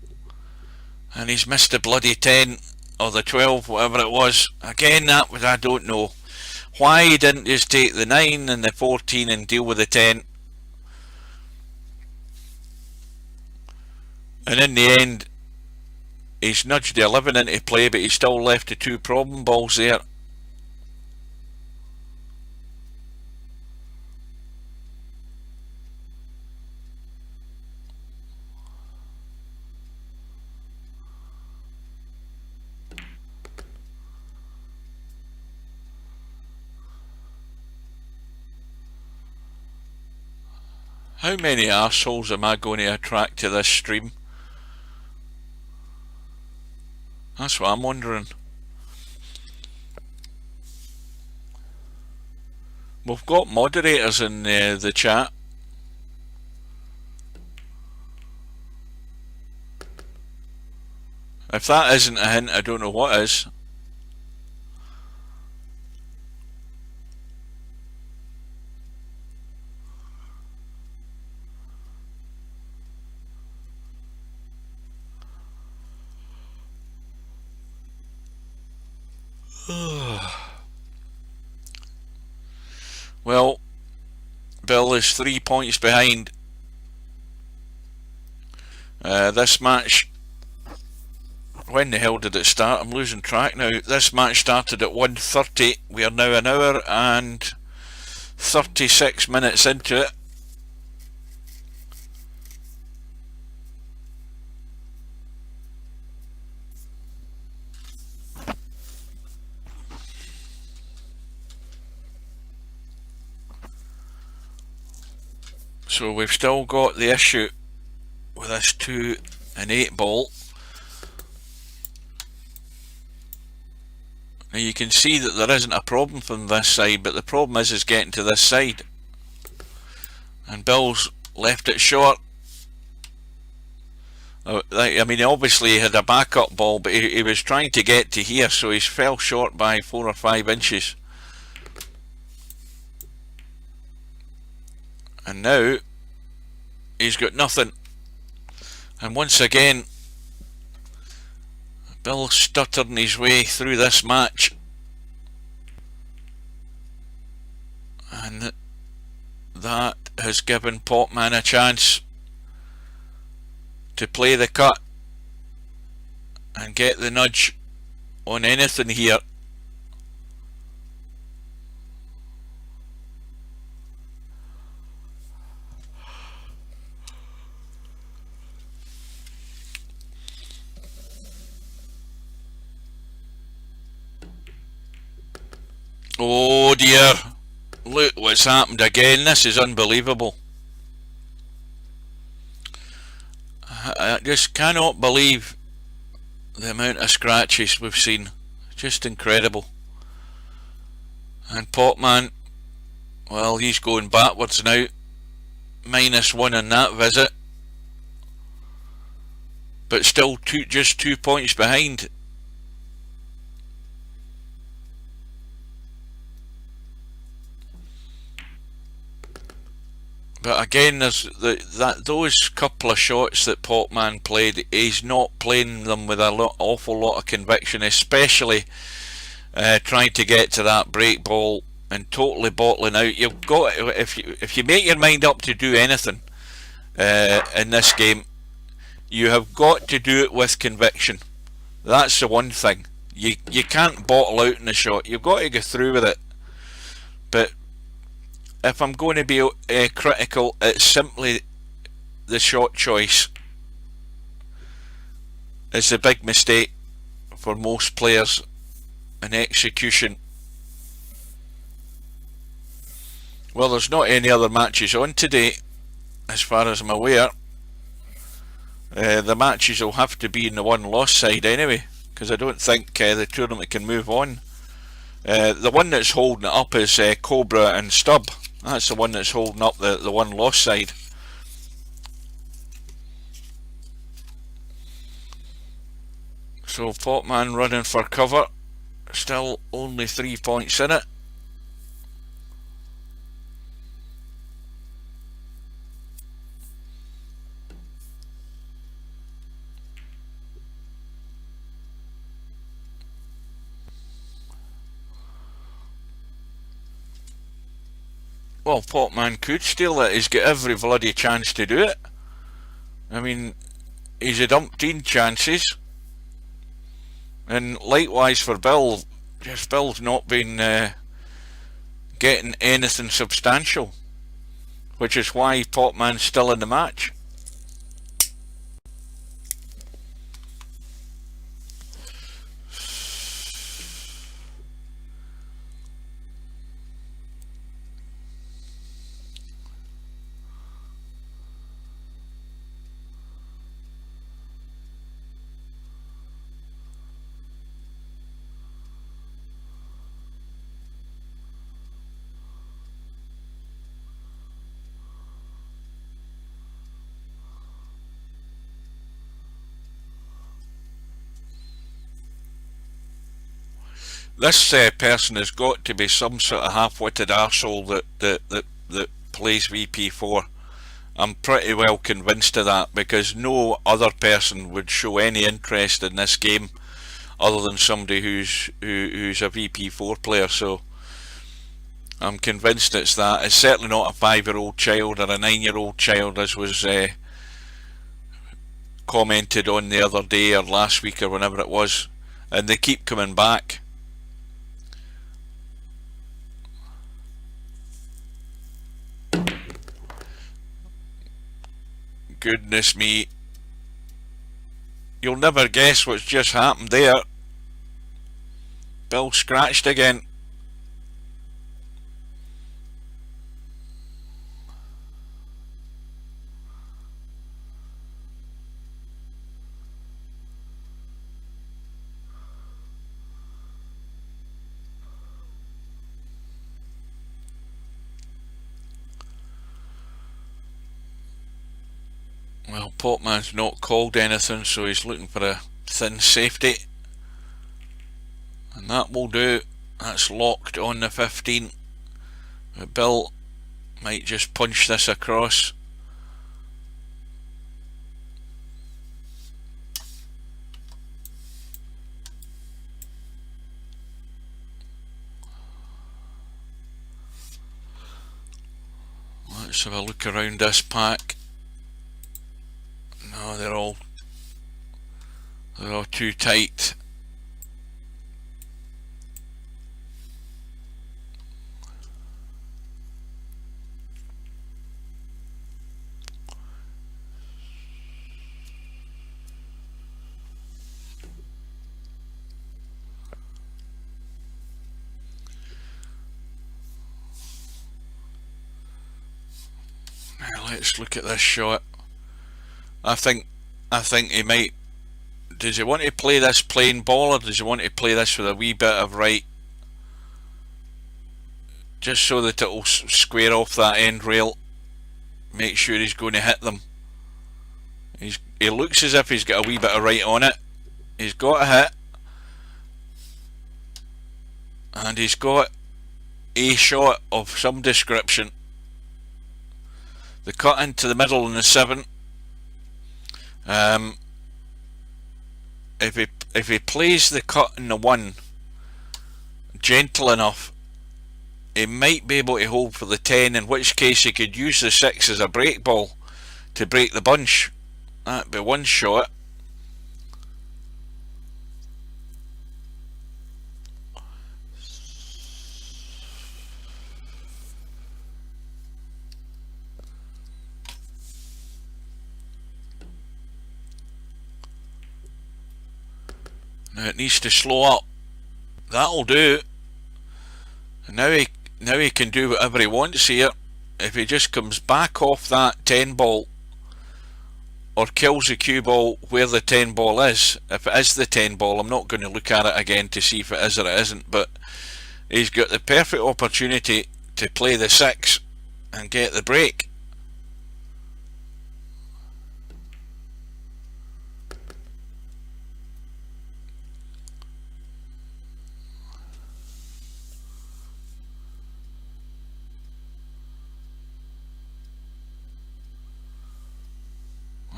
and he's missed the bloody 10 or the 12, whatever it was. Again, that was, I don't know why he didn't just take the 9 and the 14 and deal with the 10. And in the end, he's nudged the 11 into play, but he's still left the 2 problem balls there. How many arseholes am I going to attract to this stream? That's what I'm wondering. We've got moderators in the chat. If that isn't a hint, I don't know what is. Well, Bill is 3 points behind. This match, when the hell did it start? I'm losing track now. This match started at 1:30. We are now an hour and 36 minutes into it. So we've still got the issue with this 2 and 8 ball. Now you can see that there isn't a problem from this side, but the problem is getting to this side. And Bill's left it short. I mean, obviously he had a backup ball, but he was trying to get to here, so he's fell short by 4 or 5 inches. And now he's got nothing. And once again, Bill stuttering his way through this match. And that has given Potman a chance to play the cut and get the nudge on anything here. Oh dear, look what's happened again. This is unbelievable. I just cannot believe the amount of scratches we've seen. Just incredible. And Potman, well, he's going backwards now. -1 on that visit. But still just 2 points behind. But again, there's those couple of shots that Potman played, he's not playing them with an awful lot of conviction, especially trying to get to that break ball and totally bottling out. You've got, if you make your mind up to do anything in this game, you have got to do it with conviction. That's the one thing. You can't bottle out in the shot. You've got to go through with it. But if I'm going to be critical, it's simply the shot choice is the big mistake for most players, and execution. Well, there's not any other matches on today, as far as I'm aware. The matches will have to be in the one-loss side anyway, because I don't think the tournament can move on. The one that's holding it up is Cobra and Stubb. That's the one that's holding up the one-loss side. So Potman running for cover. Still only 3 points in it. Well, Potman could steal it. He's got every bloody chance to do it. I mean, he's had umpteen chances. And likewise for Bill, just Bill's not been getting anything substantial, which is why Potman's still in the match. This person has got to be some sort of half-witted arsehole that plays VP4. I'm pretty well convinced of that, because no other person would show any interest in this game other than somebody who's a VP4 player. So I'm convinced it's that. It's certainly not a 5-year-old child or a 9-year-old child, as was commented on the other day or last week or whenever it was, and they keep coming back. Goodness me. You'll never guess what's just happened there. Bill scratched again. Well, Potman's not called anything, so he's looking for a thin safety. And that will do. That's locked on the 15. But Bill might just punch this across. Let's have a look around this pack. No, they're all too tight. Now let's look at this shot. I think he might Does he want to play this plain ball, or does he want to play this with a wee bit of right, just so that it'll square off that end rail? Make sure he's going to hit them. He looks as if he's got a wee bit of right on it. He's got a hit, and he's got a shot of some description. The cut into the middle in the 7. If he plays the cut in the 1 gentle enough, he might be able to hold for the 10, in which case he could use the 6 as a break ball to break the bunch. That'd be one shot. Now it needs to slow up. That'll do. And now he can do whatever he wants here. If he just comes back off that 10 ball, or kills the cue ball where the 10 ball is. If it is the 10 ball, I'm not going to look at it again to see if it is or it isn't, but he's got the perfect opportunity to play the 6 and get the break.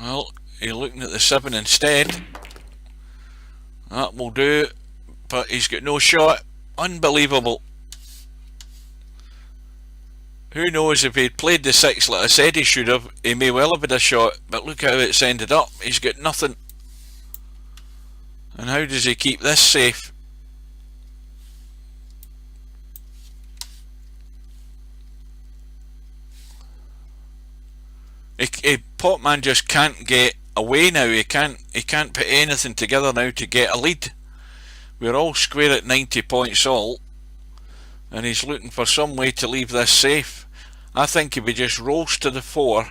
Well, you're looking at the 7 instead. That will do, but he's got no shot. Unbelievable. Who knows, if he'd played the 6 like I said he should have, he may well have had a shot, but look how it's ended up. He's got nothing. And how does he keep this safe? Potman just can't get away now. He can't put anything together now to get a lead. We're all square at 90 points all, and he's looking for some way to leave this safe. I think if he just rolls to the 4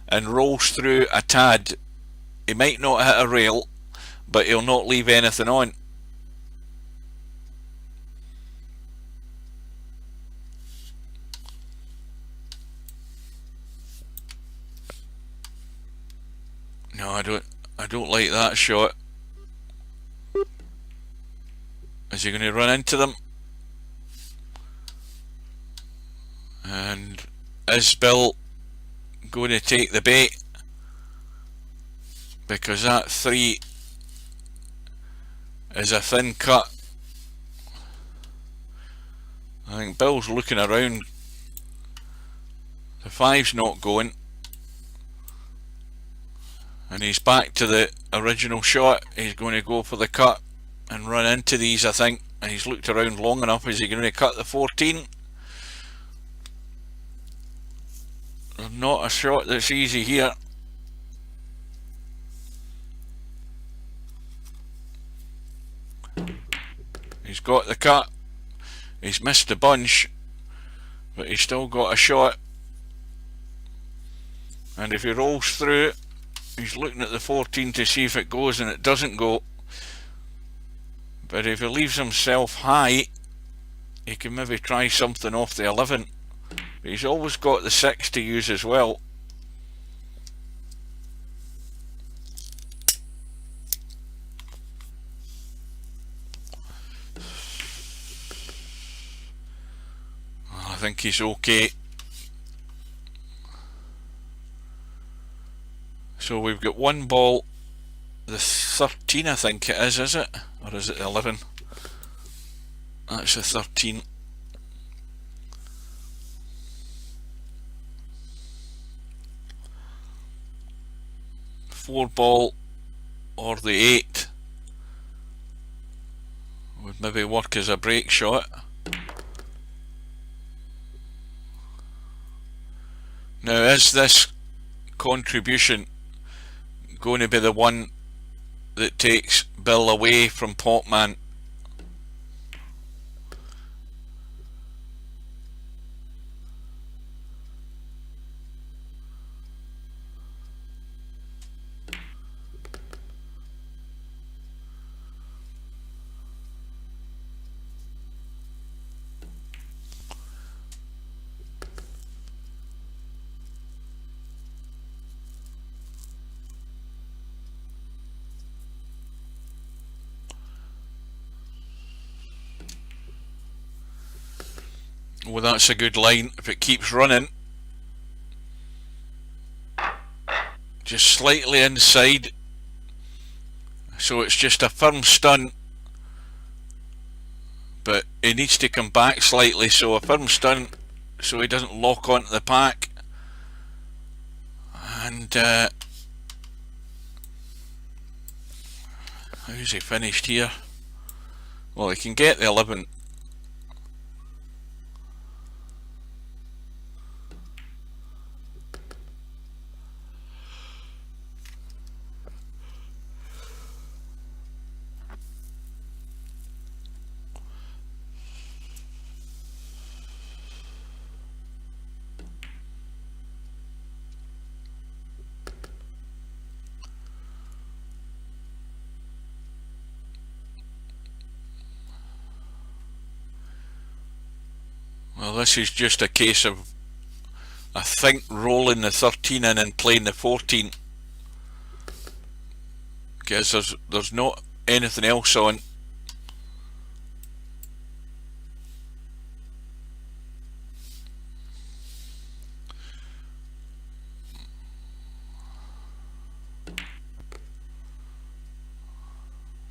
and rolls through a tad, he might not hit a rail, but he'll not leave anything on. No, I don't like that shot. Is he going to run into them? And is Bill going to take the bait? Because that 3 is a thin cut. I think Bill's looking around. The 5's not going. And he's back to the original shot. He's going to go for the cut and run into these, I think. And he's looked around long enough. Is he going to cut the 14? There's not a shot that's easy here. He's got the cut. He's missed the bunch, but he's still got a shot. And if he rolls through, he's looking at the 14 to see if it goes, and it doesn't go. But if he leaves himself high, he can maybe try something off the 11. But he's always got the 6 to use as well. I think he's okay. So we've got one ball, the 13 I think it is it? Or is it the 11? That's the 13. Four ball or the 8 would maybe work as a break shot. Now, is this contribution going to be the one that takes Bill away from Potman? Well, that's a good line. If it keeps running, just slightly inside, so it's just a firm stunt, but he needs to come back slightly, so a firm stunt so he doesn't lock onto the pack. And how's he finished here? Well, he can get the 11. Well, this is just a case of, I think, rolling the 13 in and playing the 14, because there's not anything else on.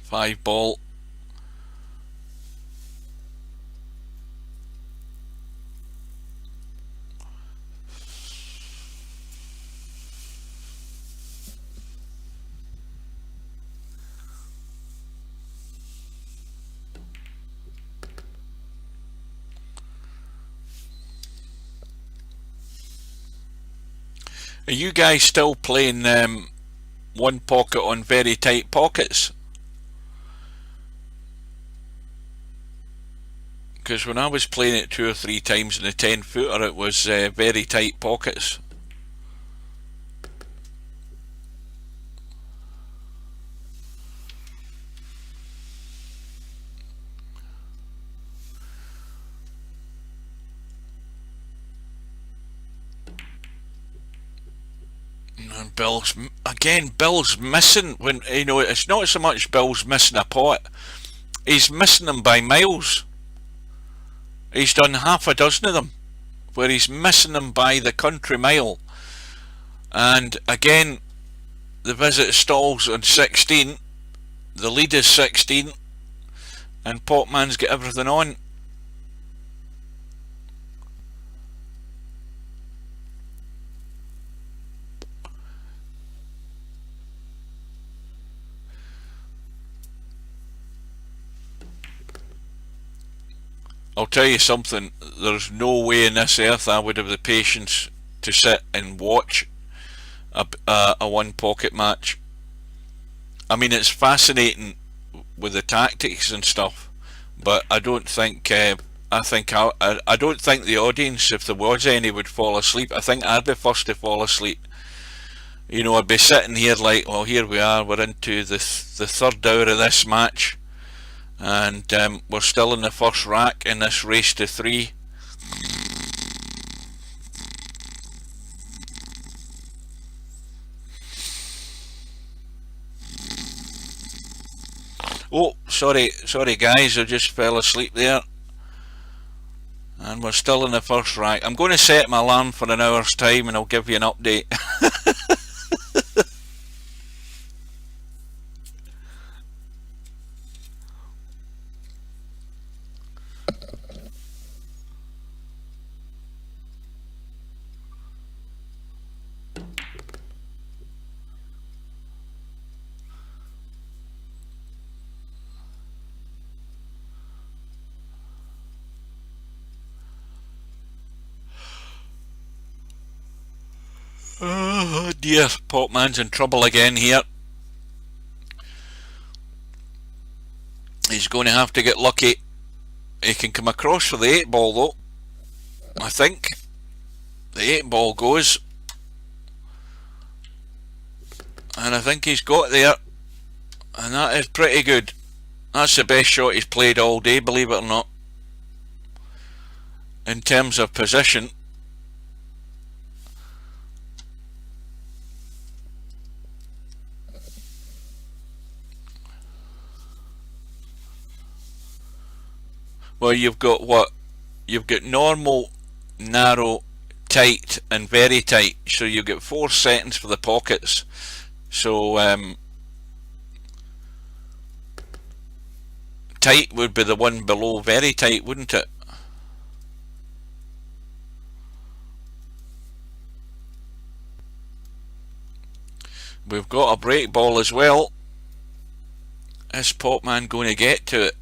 Five ball. Are you guys still playing one pocket on very tight pockets? Because when I was playing it 2 or 3 times in the 10 footer, it was very tight pockets. And Bill's missing, when, you know, it's not so much Bill's missing a pot, he's missing them by miles. He's done half a dozen of them where he's missing them by the country mile. And again, the visit stalls on 16, the lead is 16, and Potman's got everything on. I'll tell you something, there's no way in this earth I would have the patience to sit and watch a one pocket match. I mean, it's fascinating with the tactics and stuff, but I don't think I don't think the audience, if there was any, would fall asleep. I think I'd be first to fall asleep. You know, I'd be sitting here like, well, here we are, we're into the third hour of this match, and we're still in the first rack in this race to 3. Oh, sorry guys, I just fell asleep there. And we're still in the first rack. I'm going to set my alarm for an hour's time and I'll give you an update. Oh dear, Potman's in trouble again here. He's going to have to get lucky. He can come across for the 8 ball though. I think the 8 ball goes, and I think he's got there, and that is pretty good. That's the best shot he's played all day, believe it or not, in terms of position. Well, you've got what, you've got normal, narrow, tight and very tight, so you get 4 settings for the pockets. So tight would be the one below very tight, wouldn't it? We've got a break ball as well. Is Potman going to get to it?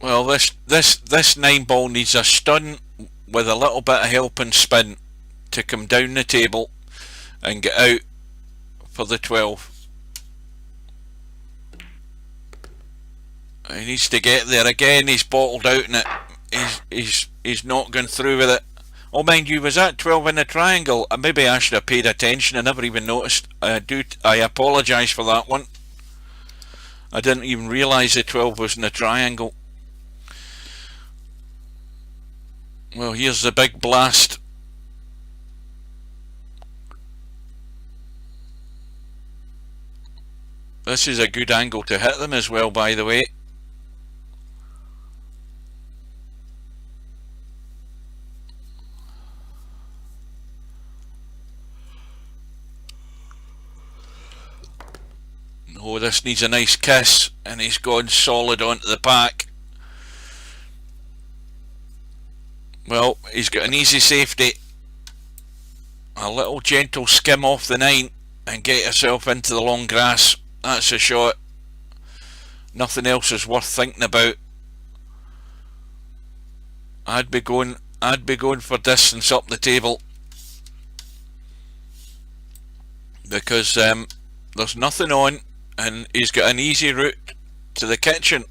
Well, this 9 ball needs a stun with a little bit of help and spin to come down the table and get out for the 12. He needs to get there again. He's bottled out in it. He's not going through with it. Oh, mind you, was that 12 in the triangle? Maybe I should have paid attention. I never even noticed. I apologise for that one. I didn't even realise the 12 was in the triangle. Well, here's the big blast. This is a good angle to hit them as well, by the way. Oh, this needs a nice kiss, and he's gone solid onto the pack. Well, he's got an easy safety. A little gentle skim off the 9 and get yourself into the long grass. That's a shot. Nothing else is worth thinking about. I'd be going for distance up the table, because there's nothing on, and he's got an easy route to the kitchen.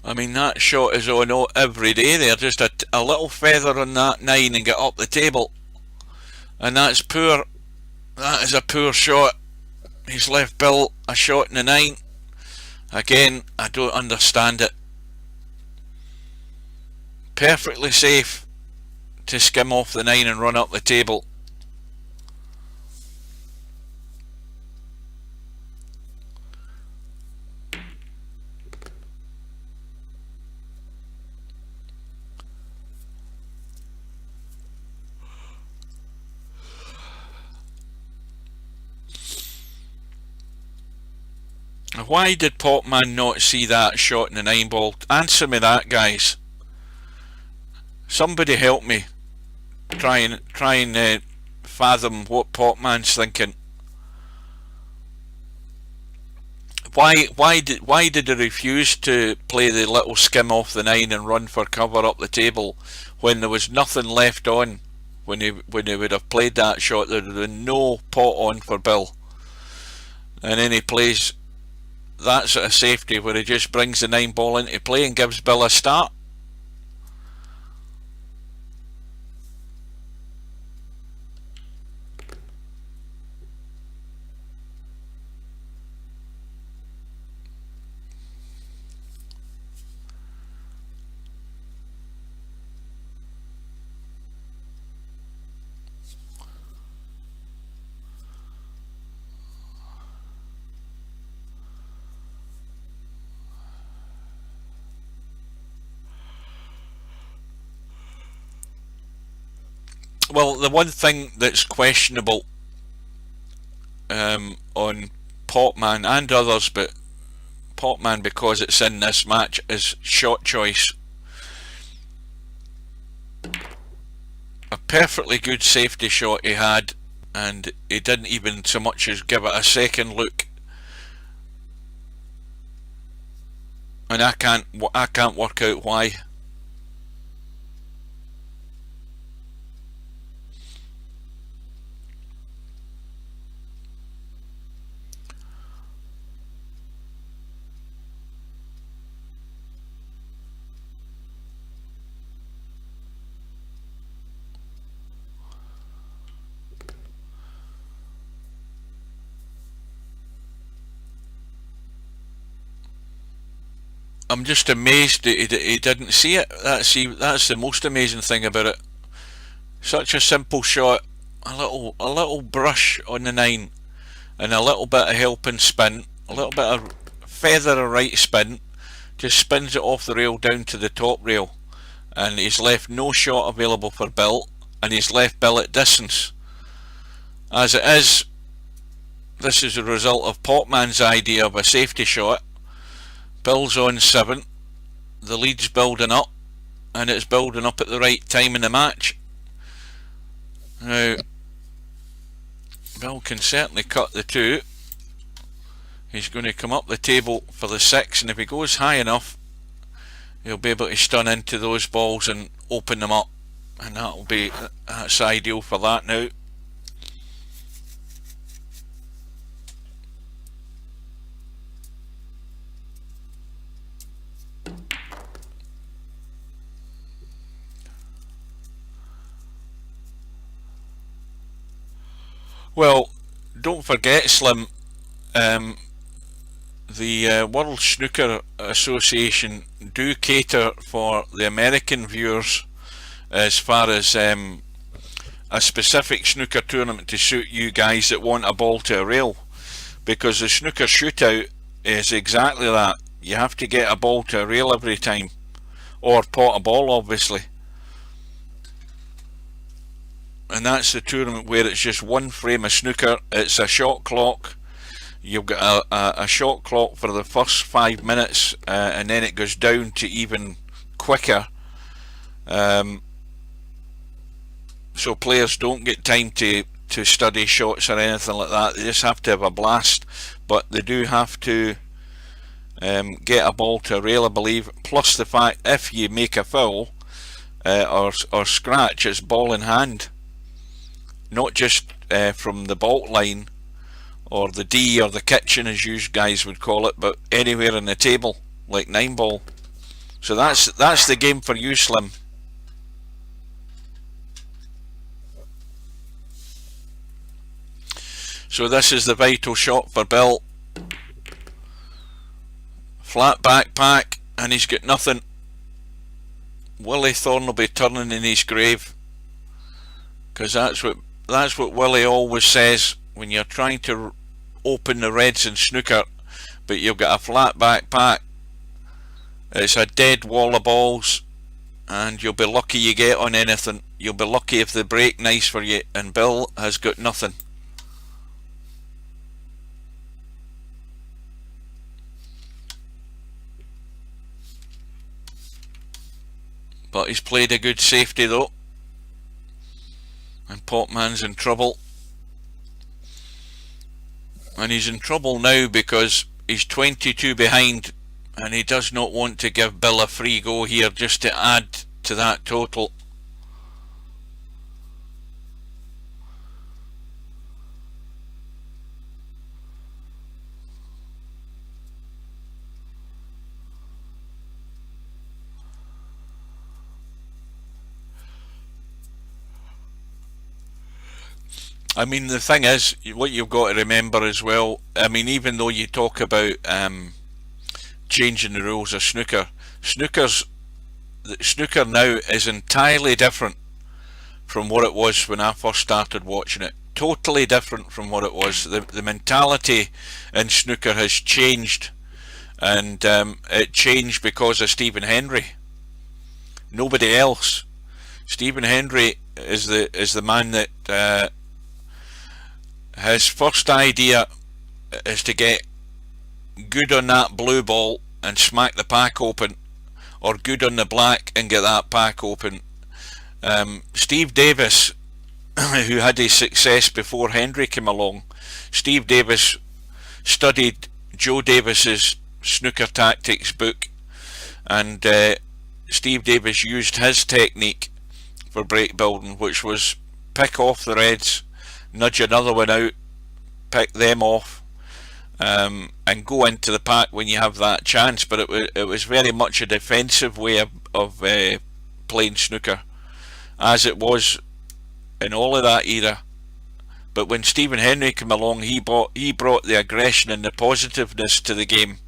I mean, that shot is on every day there. Just a little feather on that 9 and get up the table. And that's poor. That is a poor shot. He's left Bill a shot in the 9. Again, I don't understand it. Perfectly safe to skim off the 9 and run up the table. Why did Potman not see that shot in the 9 ball? Answer me that, guys. Somebody help me. Try and fathom what Potman's thinking. Why did he refuse to play the little skim off the 9 and run for cover up the table when there was nothing left on? When he would have played that shot, there would have been no pot on for Bill. And then he plays that sort of safety where he just brings the 9 ball into play and gives Bill a start. Well, the one thing that's questionable on Potman and others, but Potman because it's in this match, is shot choice. A perfectly good safety shot he had, and he didn't even so much as give it a second look. And I can't work out why. I'm just amazed that he didn't see it. That's the most amazing thing about it. Such a simple shot, a little brush on the 9, and a little bit of helping spin, a little bit of feather of right spin, just spins it off the rail down to the top rail, and he's left no shot available for Bill, and he's left Bill at distance. As it is, this is a result of Potman's idea of a safety shot. Bill's on 7, the lead's building up, and it's building up at the right time in the match. Now, Bill can certainly cut the 2. He's going to come up the table for the 6, and if he goes high enough, he'll be able to stun into those balls and open them up, and that's ideal for that now. Well, don't forget, Slim, the World Snooker Association do cater for the American viewers as far as a specific snooker tournament to suit you guys that want a ball to a rail, because the snooker shootout is exactly that. You have to get a ball to a rail every time, or pot a ball, obviously. And that's the tournament where it's just one frame of snooker. It's a shot clock. You've got a shot clock for the first 5 minutes, and then it goes down to even quicker. So players don't get time to study shots or anything like that. They just have to have a blast, but they do have to get a ball to a rail, I believe. Plus the fact, if you make a foul or scratch, it's ball in hand. Not just from the baulk line or the D or the kitchen, as you guys would call it, but anywhere in the table, like 9 ball. So that's the game for you, Slim. So this is the vital shot for Bill. Flat backpack, and he's got nothing. Willie Thorne will be turning in his grave, because that's what Willie always says when you're trying to open the reds in snooker, but you've got a flat backpack. It's a dead wall of balls, and you'll be lucky you get on anything. You'll be lucky if they break nice for you, and Bill has got nothing. But he's played a good safety though, and Potman's in trouble. And he's in trouble now because he's 22 behind, and he does not want to give Bill a free go here just to add to that total. I mean, the thing is, what you've got to remember as well, I mean, even though you talk about changing the rules of snooker, snooker now is entirely different from what it was when I first started watching it. Totally different from what it was. The mentality in snooker has changed, and it changed because of Stephen Hendry. Nobody else. Stephen Hendry is the man that his first idea is to get good on that blue ball and smack the pack open, or good on the black and get that pack open. Steve Davis, who had his success before Hendry came along, Steve Davis studied Joe Davis's snooker tactics book, and Steve Davis used his technique for break building, which was pick off the reds, nudge another one out, pick them off, and go into the pack when you have that chance. But it was very much a defensive way of playing snooker, as it was in all of that era. But when Stephen Hendry came along, he brought the aggression and the positiveness to the game,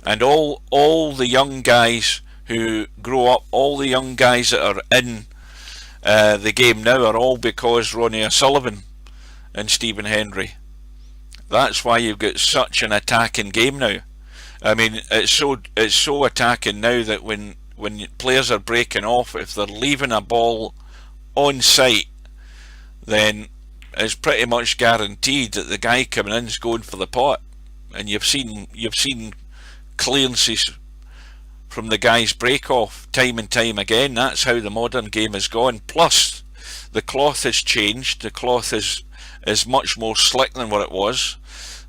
And all the young guys who grow up, all the young guys that are in the game now are all because Ronnie O'Sullivan and Stephen Hendry. That's why you've got such an attacking game now. I mean, it's so attacking now that when players are breaking off, if they're leaving a ball on site, then it's pretty much guaranteed that the guy coming in is going for the pot. And you've seen clearances from the guy's break off time and time again. That's how the modern game has gone. Plus, the cloth has changed. The cloth is much more slick than what it was.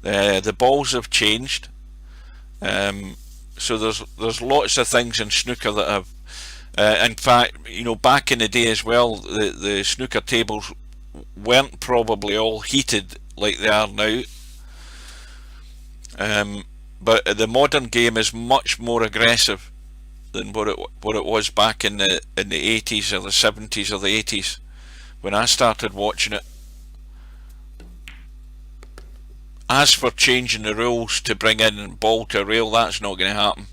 The balls have changed. So there's lots of things in snooker that have. In fact, you know, back in the day as well, the snooker tables weren't probably all heated like they are now. But the modern game is much more aggressive than what it was back in the 80s or the 70s or the 80s when I started watching it. As for changing the rules to bring in ball to rail, that's not going to happen.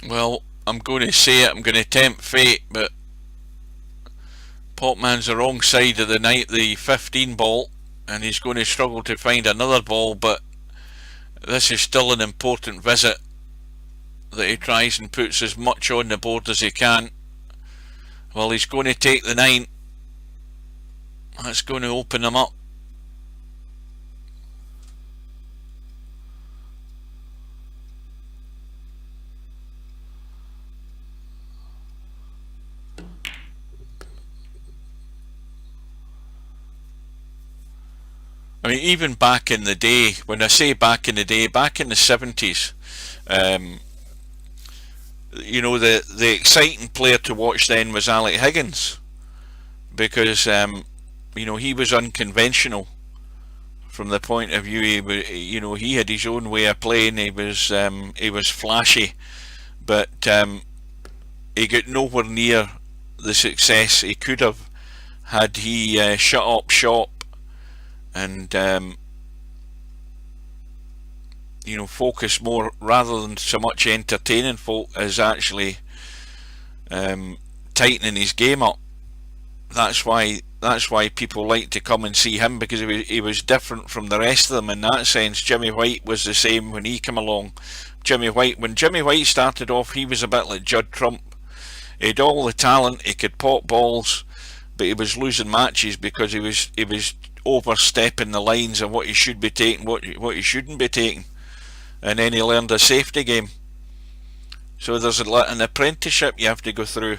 Well, I'm going to say it, I'm going to tempt fate, but Potman's the wrong side of the 15 ball, and he's going to struggle to find another ball, but this is still an important visit that he tries and puts as much on the board as he can. Well, he's going to take the 9. That's going to open him up. I mean, even back in the day, when I say back in the day, back in the 70s, you know, the exciting player to watch then was Alec Higgins, because you know, he was unconventional from the point of view, you know, he had his own way of playing. He was flashy, but he got nowhere near the success he could have had he shut up shop and you know, focus more, rather than so much entertaining folk as actually tightening his game up. That's why people like to come and see him, because he was different from the rest of them in that sense. Jimmy White was the same when he came along. When Jimmy White started off, he was a bit like Judd Trump. He had all the talent, he could pot balls, but he was losing matches because he was overstepping the lines of what he should be taking, what he shouldn't be taking, and then he learned a safety game. So there's an apprenticeship you have to go through.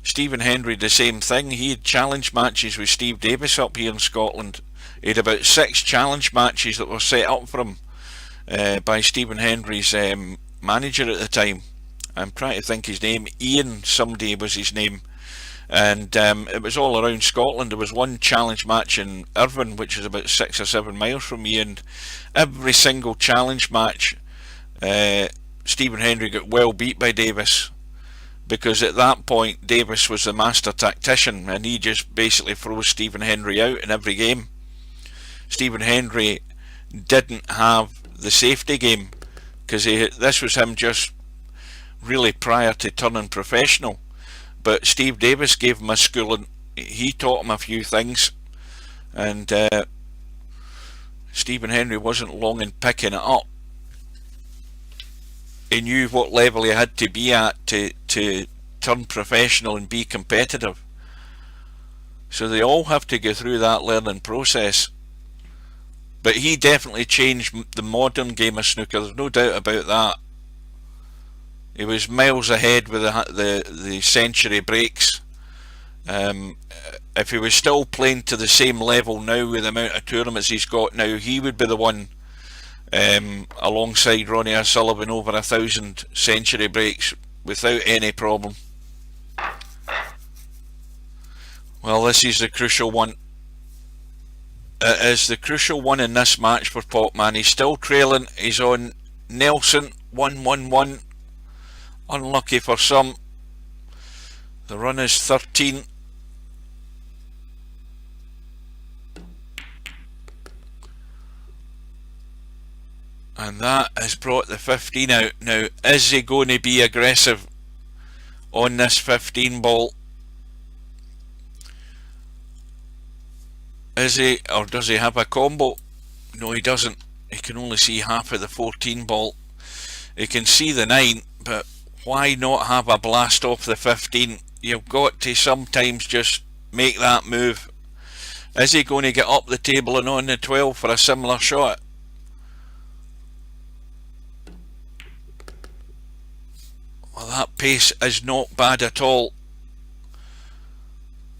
Stephen Hendry, the same thing. He had challenge matches with Steve Davis up here in Scotland. He had about 6 challenge matches that were set up for him by Stephen Hendry's manager at the time. I'm trying to think his name. Ian somebody was his name. And it was all around Scotland. There was one challenge match in Irvine, which is about 6 or 7 miles from me, and every single challenge match Stephen Hendry got well beat by Davis, because at that point Davis was the master tactician and he just basically froze Stephen Hendry out in every game. Stephen Hendry didn't have the safety game, because this was him just really prior to turning professional. But Steve Davis gave him a schooling. He taught him a few things, and Stephen Hendry wasn't long in picking it up. He knew what level he had to be at to turn professional and be competitive. So they all have to go through that learning process. But he definitely changed the modern game of snooker, there's no doubt about that. He was miles ahead with the century breaks. If he was still playing to the same level now with the amount of tournaments he's got now, he would be the one, alongside Ronnie O'Sullivan, over 1,000 century breaks without any problem. Well, this is the crucial one. It is the crucial one in this match for Potman. He's still trailing. He's on Nelson 1-1-1. Unlucky for some. The run is 13. And that has brought the 15 out. Now, is he going to be aggressive on this 15 ball? Is he, or does he have a combo? No, he doesn't. He can only see half of the 14 ball. He can see the 9, but why not have a blast off the 15? You've got to sometimes just make that move. Is he going to get up the table and on the 12 for a similar shot? Well, that pace is not bad at all.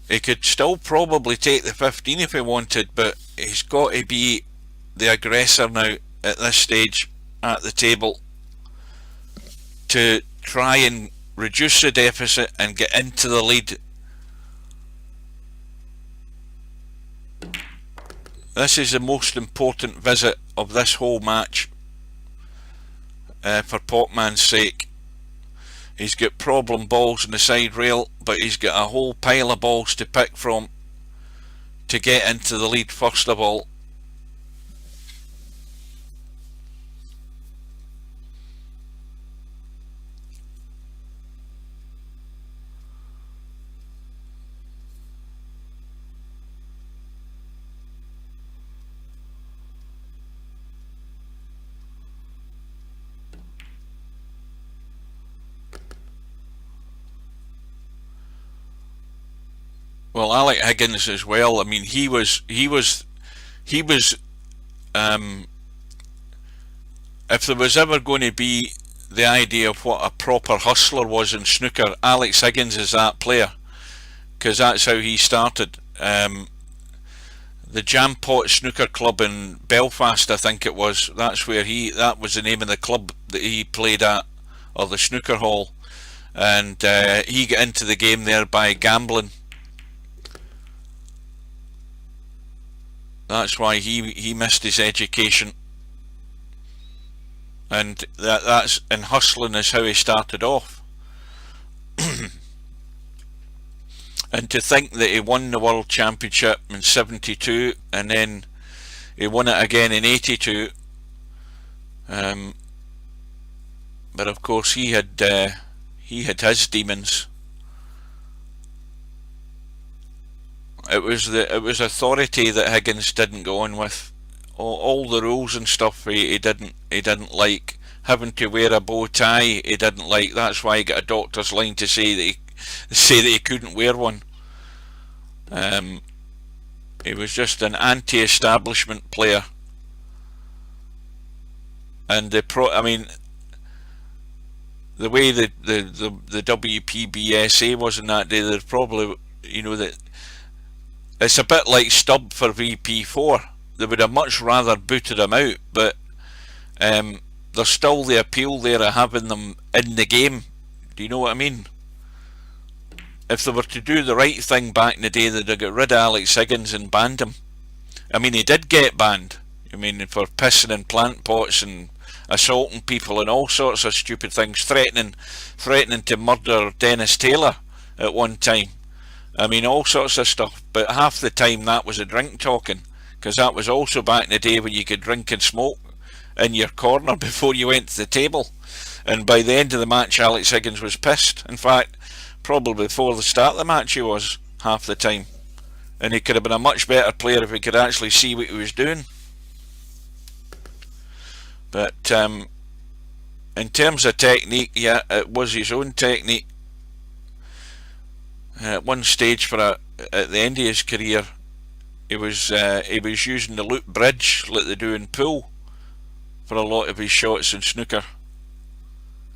He could still probably take the 15 if he wanted, but he's got to be the aggressor now at this stage at the table to try and reduce the deficit and get into the lead. This is the most important visit of this whole match, for Potman's sake. He's got problem balls on the side rail, but he's got a whole pile of balls to pick from to get into the lead first of all. Well, Alec Higgins as well. I mean, he was. If there was ever going to be the idea of what a proper hustler was in snooker, Alex Higgins is that player, because that's how he started. The Jampot Snooker Club in Belfast, I think it was. That's where that was the name of the club that he played at, or the snooker hall, and he got into the game there by gambling. That's why he missed his education, and that's and hustling is how he started off. And to think that he won the World Championship in '72 and then he won it again in '82, but of course he had his demons. It was authority that Higgins didn't go on with. All the rules and stuff he didn't like. Having to wear a bow tie he didn't like. That's why he got a doctor's line to say that he couldn't wear one. He was just an anti-establishment player. And the way the WPBSA was in that day, there's probably, that it's a bit like Stubb for VP4. They would have much rather booted him out, but there's still the appeal there of having them in the game. Do you know what I mean? If they were to do the right thing back in the day, they'd have got rid of Alex Higgins and banned him. I mean, he did get banned. I mean, for pissing in plant pots and assaulting people and all sorts of stupid things, threatening to murder Dennis Taylor at one time. I mean, all sorts of stuff, but half the time that was a drink talking, because that was also back in the day when you could drink and smoke in your corner before you went to the table. And by the end of the match, Alex Higgins was pissed. In fact, probably before the start of the match he was, half the time. And he could have been a much better player if he could actually see what he was doing. But in terms of technique, yeah, it was his own technique. At one stage, at the end of his career, he was using the loop bridge like they do in pool for a lot of his shots in snooker.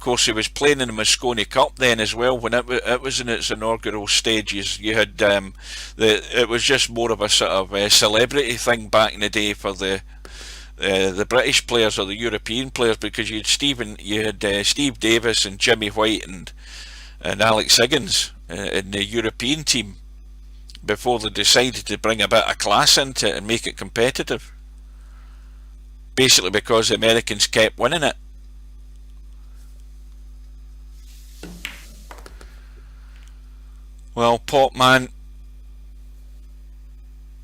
course, he was playing in the Moscone Cup then as well when it was in its inaugural stages. You had it was just more of a sort of celebrity thing back in the day for the British players or the European players, because you had Steve Davis and Jimmy White and Alex Higgins in the European team before they decided to bring a bit of class into it and make it competitive. Basically because the Americans kept winning it. Well, Potman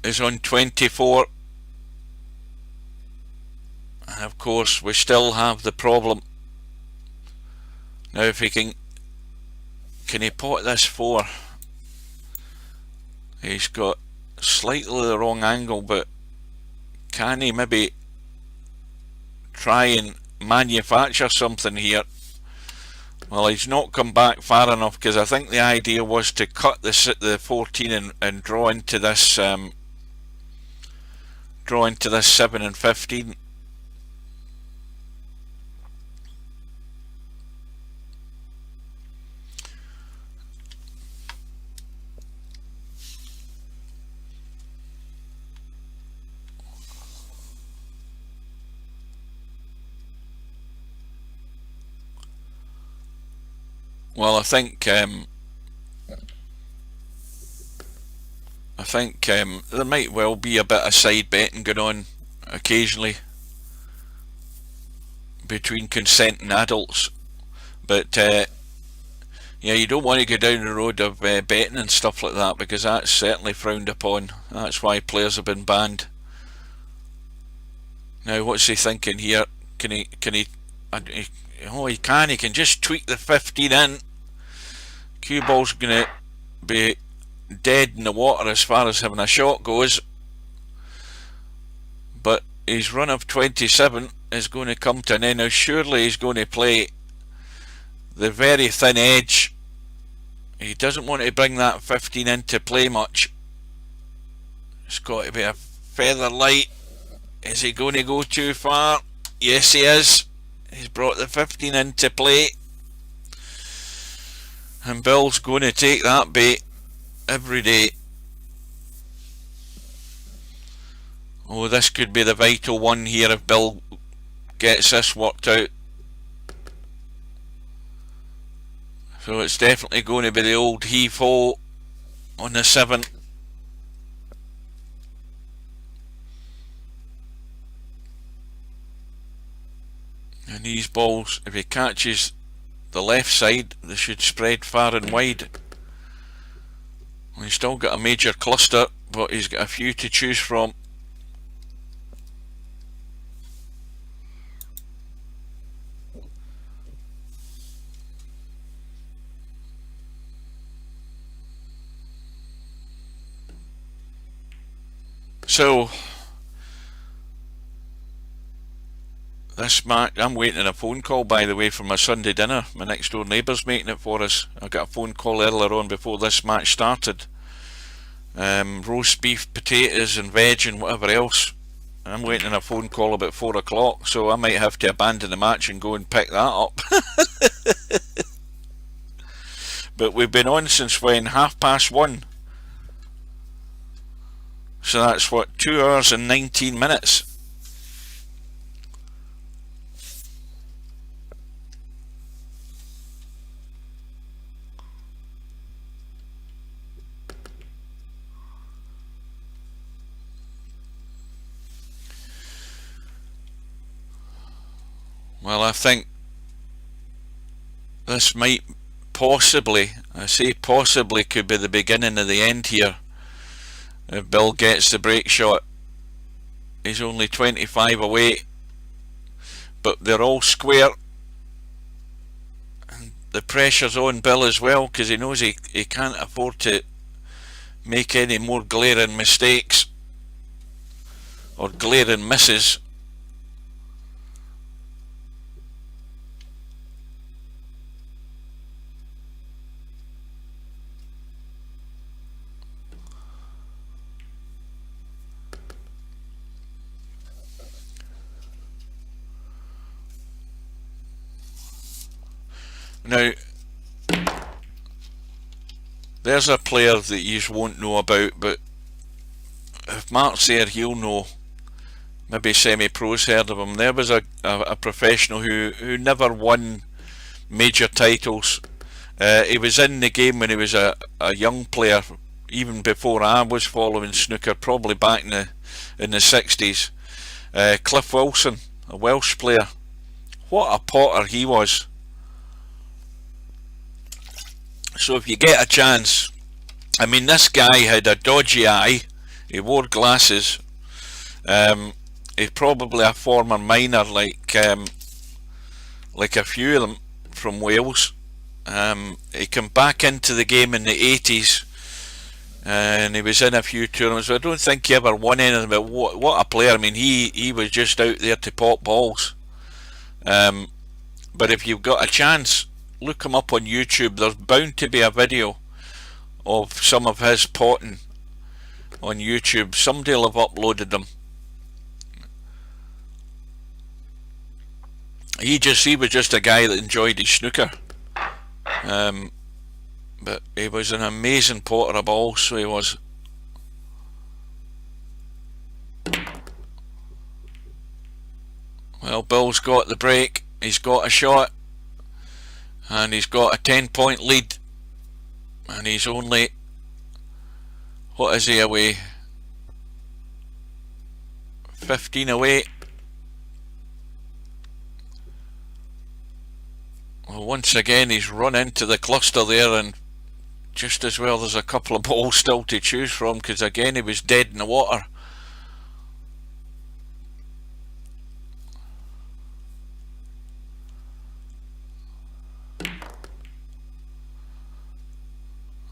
is on 24. And of course we still have the problem. Now if he can he pot this 4? He's got slightly the wrong angle, but can he maybe try and manufacture something here? Well, he's not come back far enough, because I think the idea was to cut the 14 and draw into this 7 and 15. Well, I think there might well be a bit of side betting going on occasionally between consenting adults, but yeah, you don't want to go down the road of betting and stuff like that, because that's certainly frowned upon. That's why players have been banned. Now, what's he thinking here? Can he? Oh, he can. He can just tweak the 15 in. Cue ball's going to be dead in the water as far as having a shot goes, but his run of 27 is going to come to an end. Now surely he's going to play the very thin edge. He doesn't want to bring that 15 into play much. It's got to be a feather light. Is he going to go too far? Yes, he is. He's brought the 15 into play, and Bill's going to take that bait every day. Oh, this could be the vital one here if Bill gets this worked out. So it's definitely going to be the old heave-ho on the 7. And these balls, if he catches the left side, they should spread far and wide. He's still got a major cluster, but he's got a few to choose from. So this match, I'm waiting on a phone call, by the way, for my Sunday dinner. My next door neighbour's making it for us. I got a phone call earlier on before this match started. Roast beef, potatoes and veg and whatever else. I'm waiting on a phone call about 4 o'clock, so I might have to abandon the match and go and pick that up. But we've been on since when? 1:30. So that's what, 2 hours and 19 minutes. Well, I think this might possibly, I say possibly, could be the beginning of the end here. If Bill gets the break shot. He's only 25 away, but they're all square, and the pressure's on Bill as well, because he knows he can't afford to make any more glaring mistakes or glaring misses. Now, there's a player that you won't know about, but if Mark's there, he'll know. Maybe semi-pros heard of him. There was a professional who never won major titles. He was in the game when he was a young player, even before I was following snooker, probably back in the 60s. Cliff Wilson, a Welsh player. What a potter he was. So if you get a chance, I mean, this guy had a dodgy eye. He wore glasses. He's probably a former miner, like a few of them from Wales. He came back into the game in the 80s, and he was in a few tournaments. I don't think he ever won anything, but what a player. I mean, he was just out there to pop balls. But if you've got a chance, look him up on YouTube. There's bound to be a video of some of his potting on YouTube. Somebody will have uploaded them. He was just a guy that enjoyed his snooker. But he was an amazing potter of balls, so he was. Well, Bill's got the break. He's got a shot, and he's got a 10-point lead, and he's only, what is he away? 15 away. Well, once again he's run into the cluster there, and just as well there's a couple of balls still to choose from, because again he was dead in the water.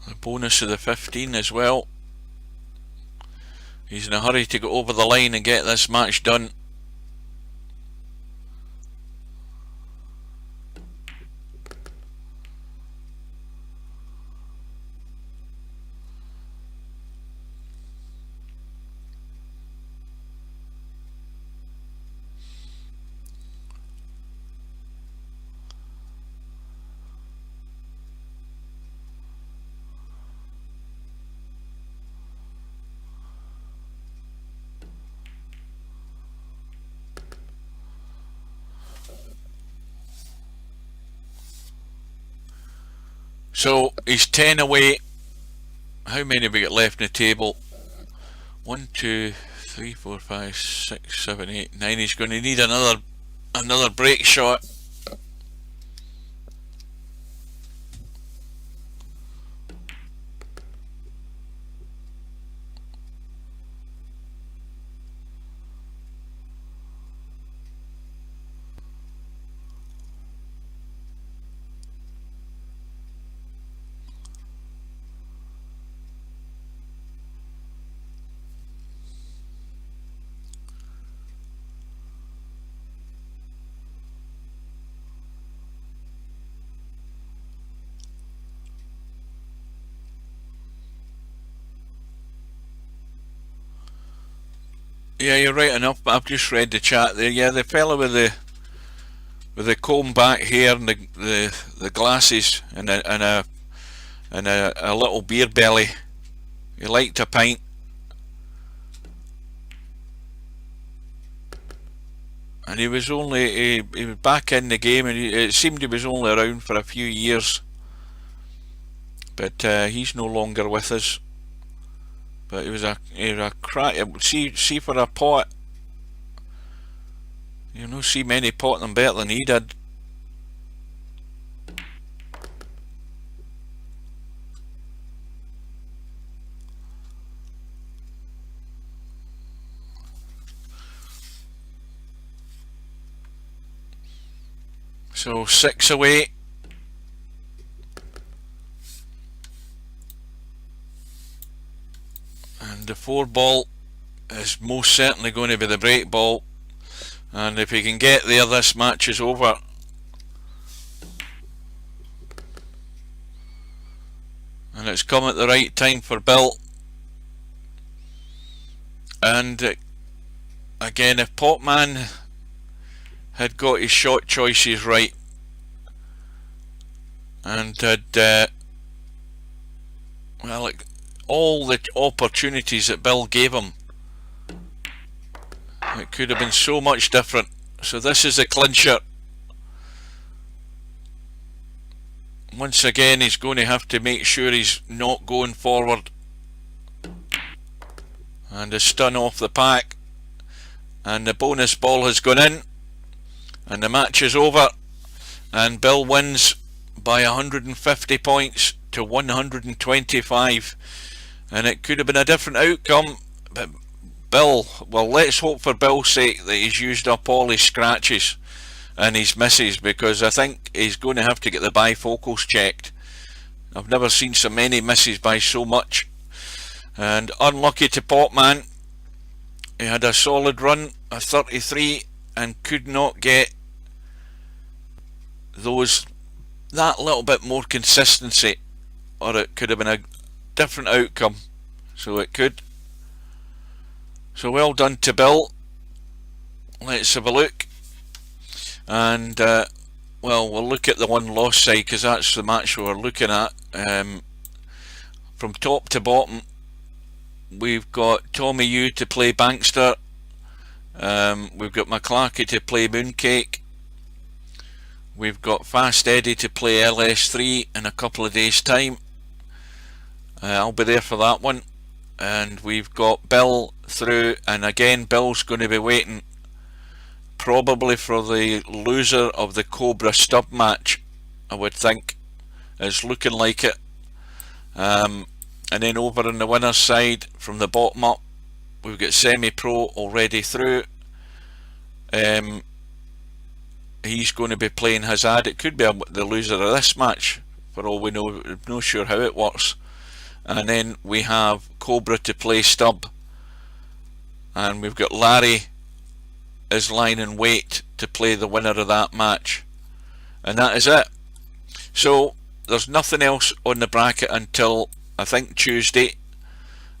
The bonus of the 15 as well. He's in a hurry to get over the line and get this match done. So he's 10 away. How many have we got left in the table? 1, 2, 3, 4, 5, 6, 7, 8, 9. He's going to need another break shot. Yeah, you're right enough, but I've just read the chat there. Yeah, the fella with the comb back hair and the glasses and a little beer belly. He liked a pint. And he was only he was back in the game, and it seemed he was only around for a few years. But he's no longer with us. But he was a crack. See for a pot. You don't see many potting them better than he did. So 6 away. And the 4 ball is most certainly going to be the break ball. And if he can get there, this match is over. And it's come at the right time for Bill. And again, if Potman had got his shot choices right, and had well, like, all the opportunities that Bill gave him. It could have been so much different. So this is a clincher. Once again, he's going to have to make sure he's not going forward. And a stun off the pack. And the bonus ball has gone in. And the match is over. And Bill wins by 150 points to 125. And it could have been a different outcome. But Bill, well, let's hope for Bill's sake that he's used up all his scratches and his misses, because I think he's going to have to get the bifocals checked. I've never seen so many misses by so much. And unlucky to Potman. He had a solid run, a 33, and could not get that little bit more consistency, or it could have been a different outcome. So it could. So well done to Bill. Let's have a look. And well, we'll look at the one loss side, because that's the match we're looking at. From top to bottom, we've got Tommy U to play Bankster. We've got McClarky to play Mooncake. We've got Fast Eddie to play LS3 in a couple of days' time. I'll be there for that one. And we've got Bill through, and again Bill's going to be waiting probably for the loser of the Cobra Stub match, I would think. It's looking like it. And then over on the winner's side, from the bottom up, we've got Semi-Pro already through. He's going to be playing Hazard. It could be the loser of this match, for all we know. I'm not sure how it works. And then we have Cobra to play Stub, and we've got Larry is lying in wait to play the winner of that match. And that is it. So there's nothing else on the bracket until I think Tuesday,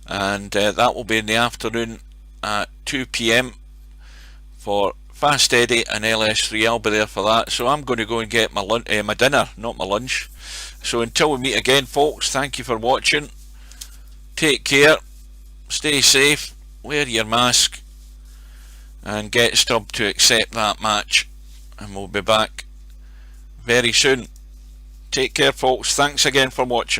and that will be in the afternoon at 2 PM for Fast Eddie and LS3. I'll be there for that. So I'm going to go and get my my dinner, not my lunch. So until we meet again, folks, thank you for watching. Take care, stay safe, wear your mask, and get Stub to accept that match. And we'll be back very soon. Take care, folks. Thanks again for watching.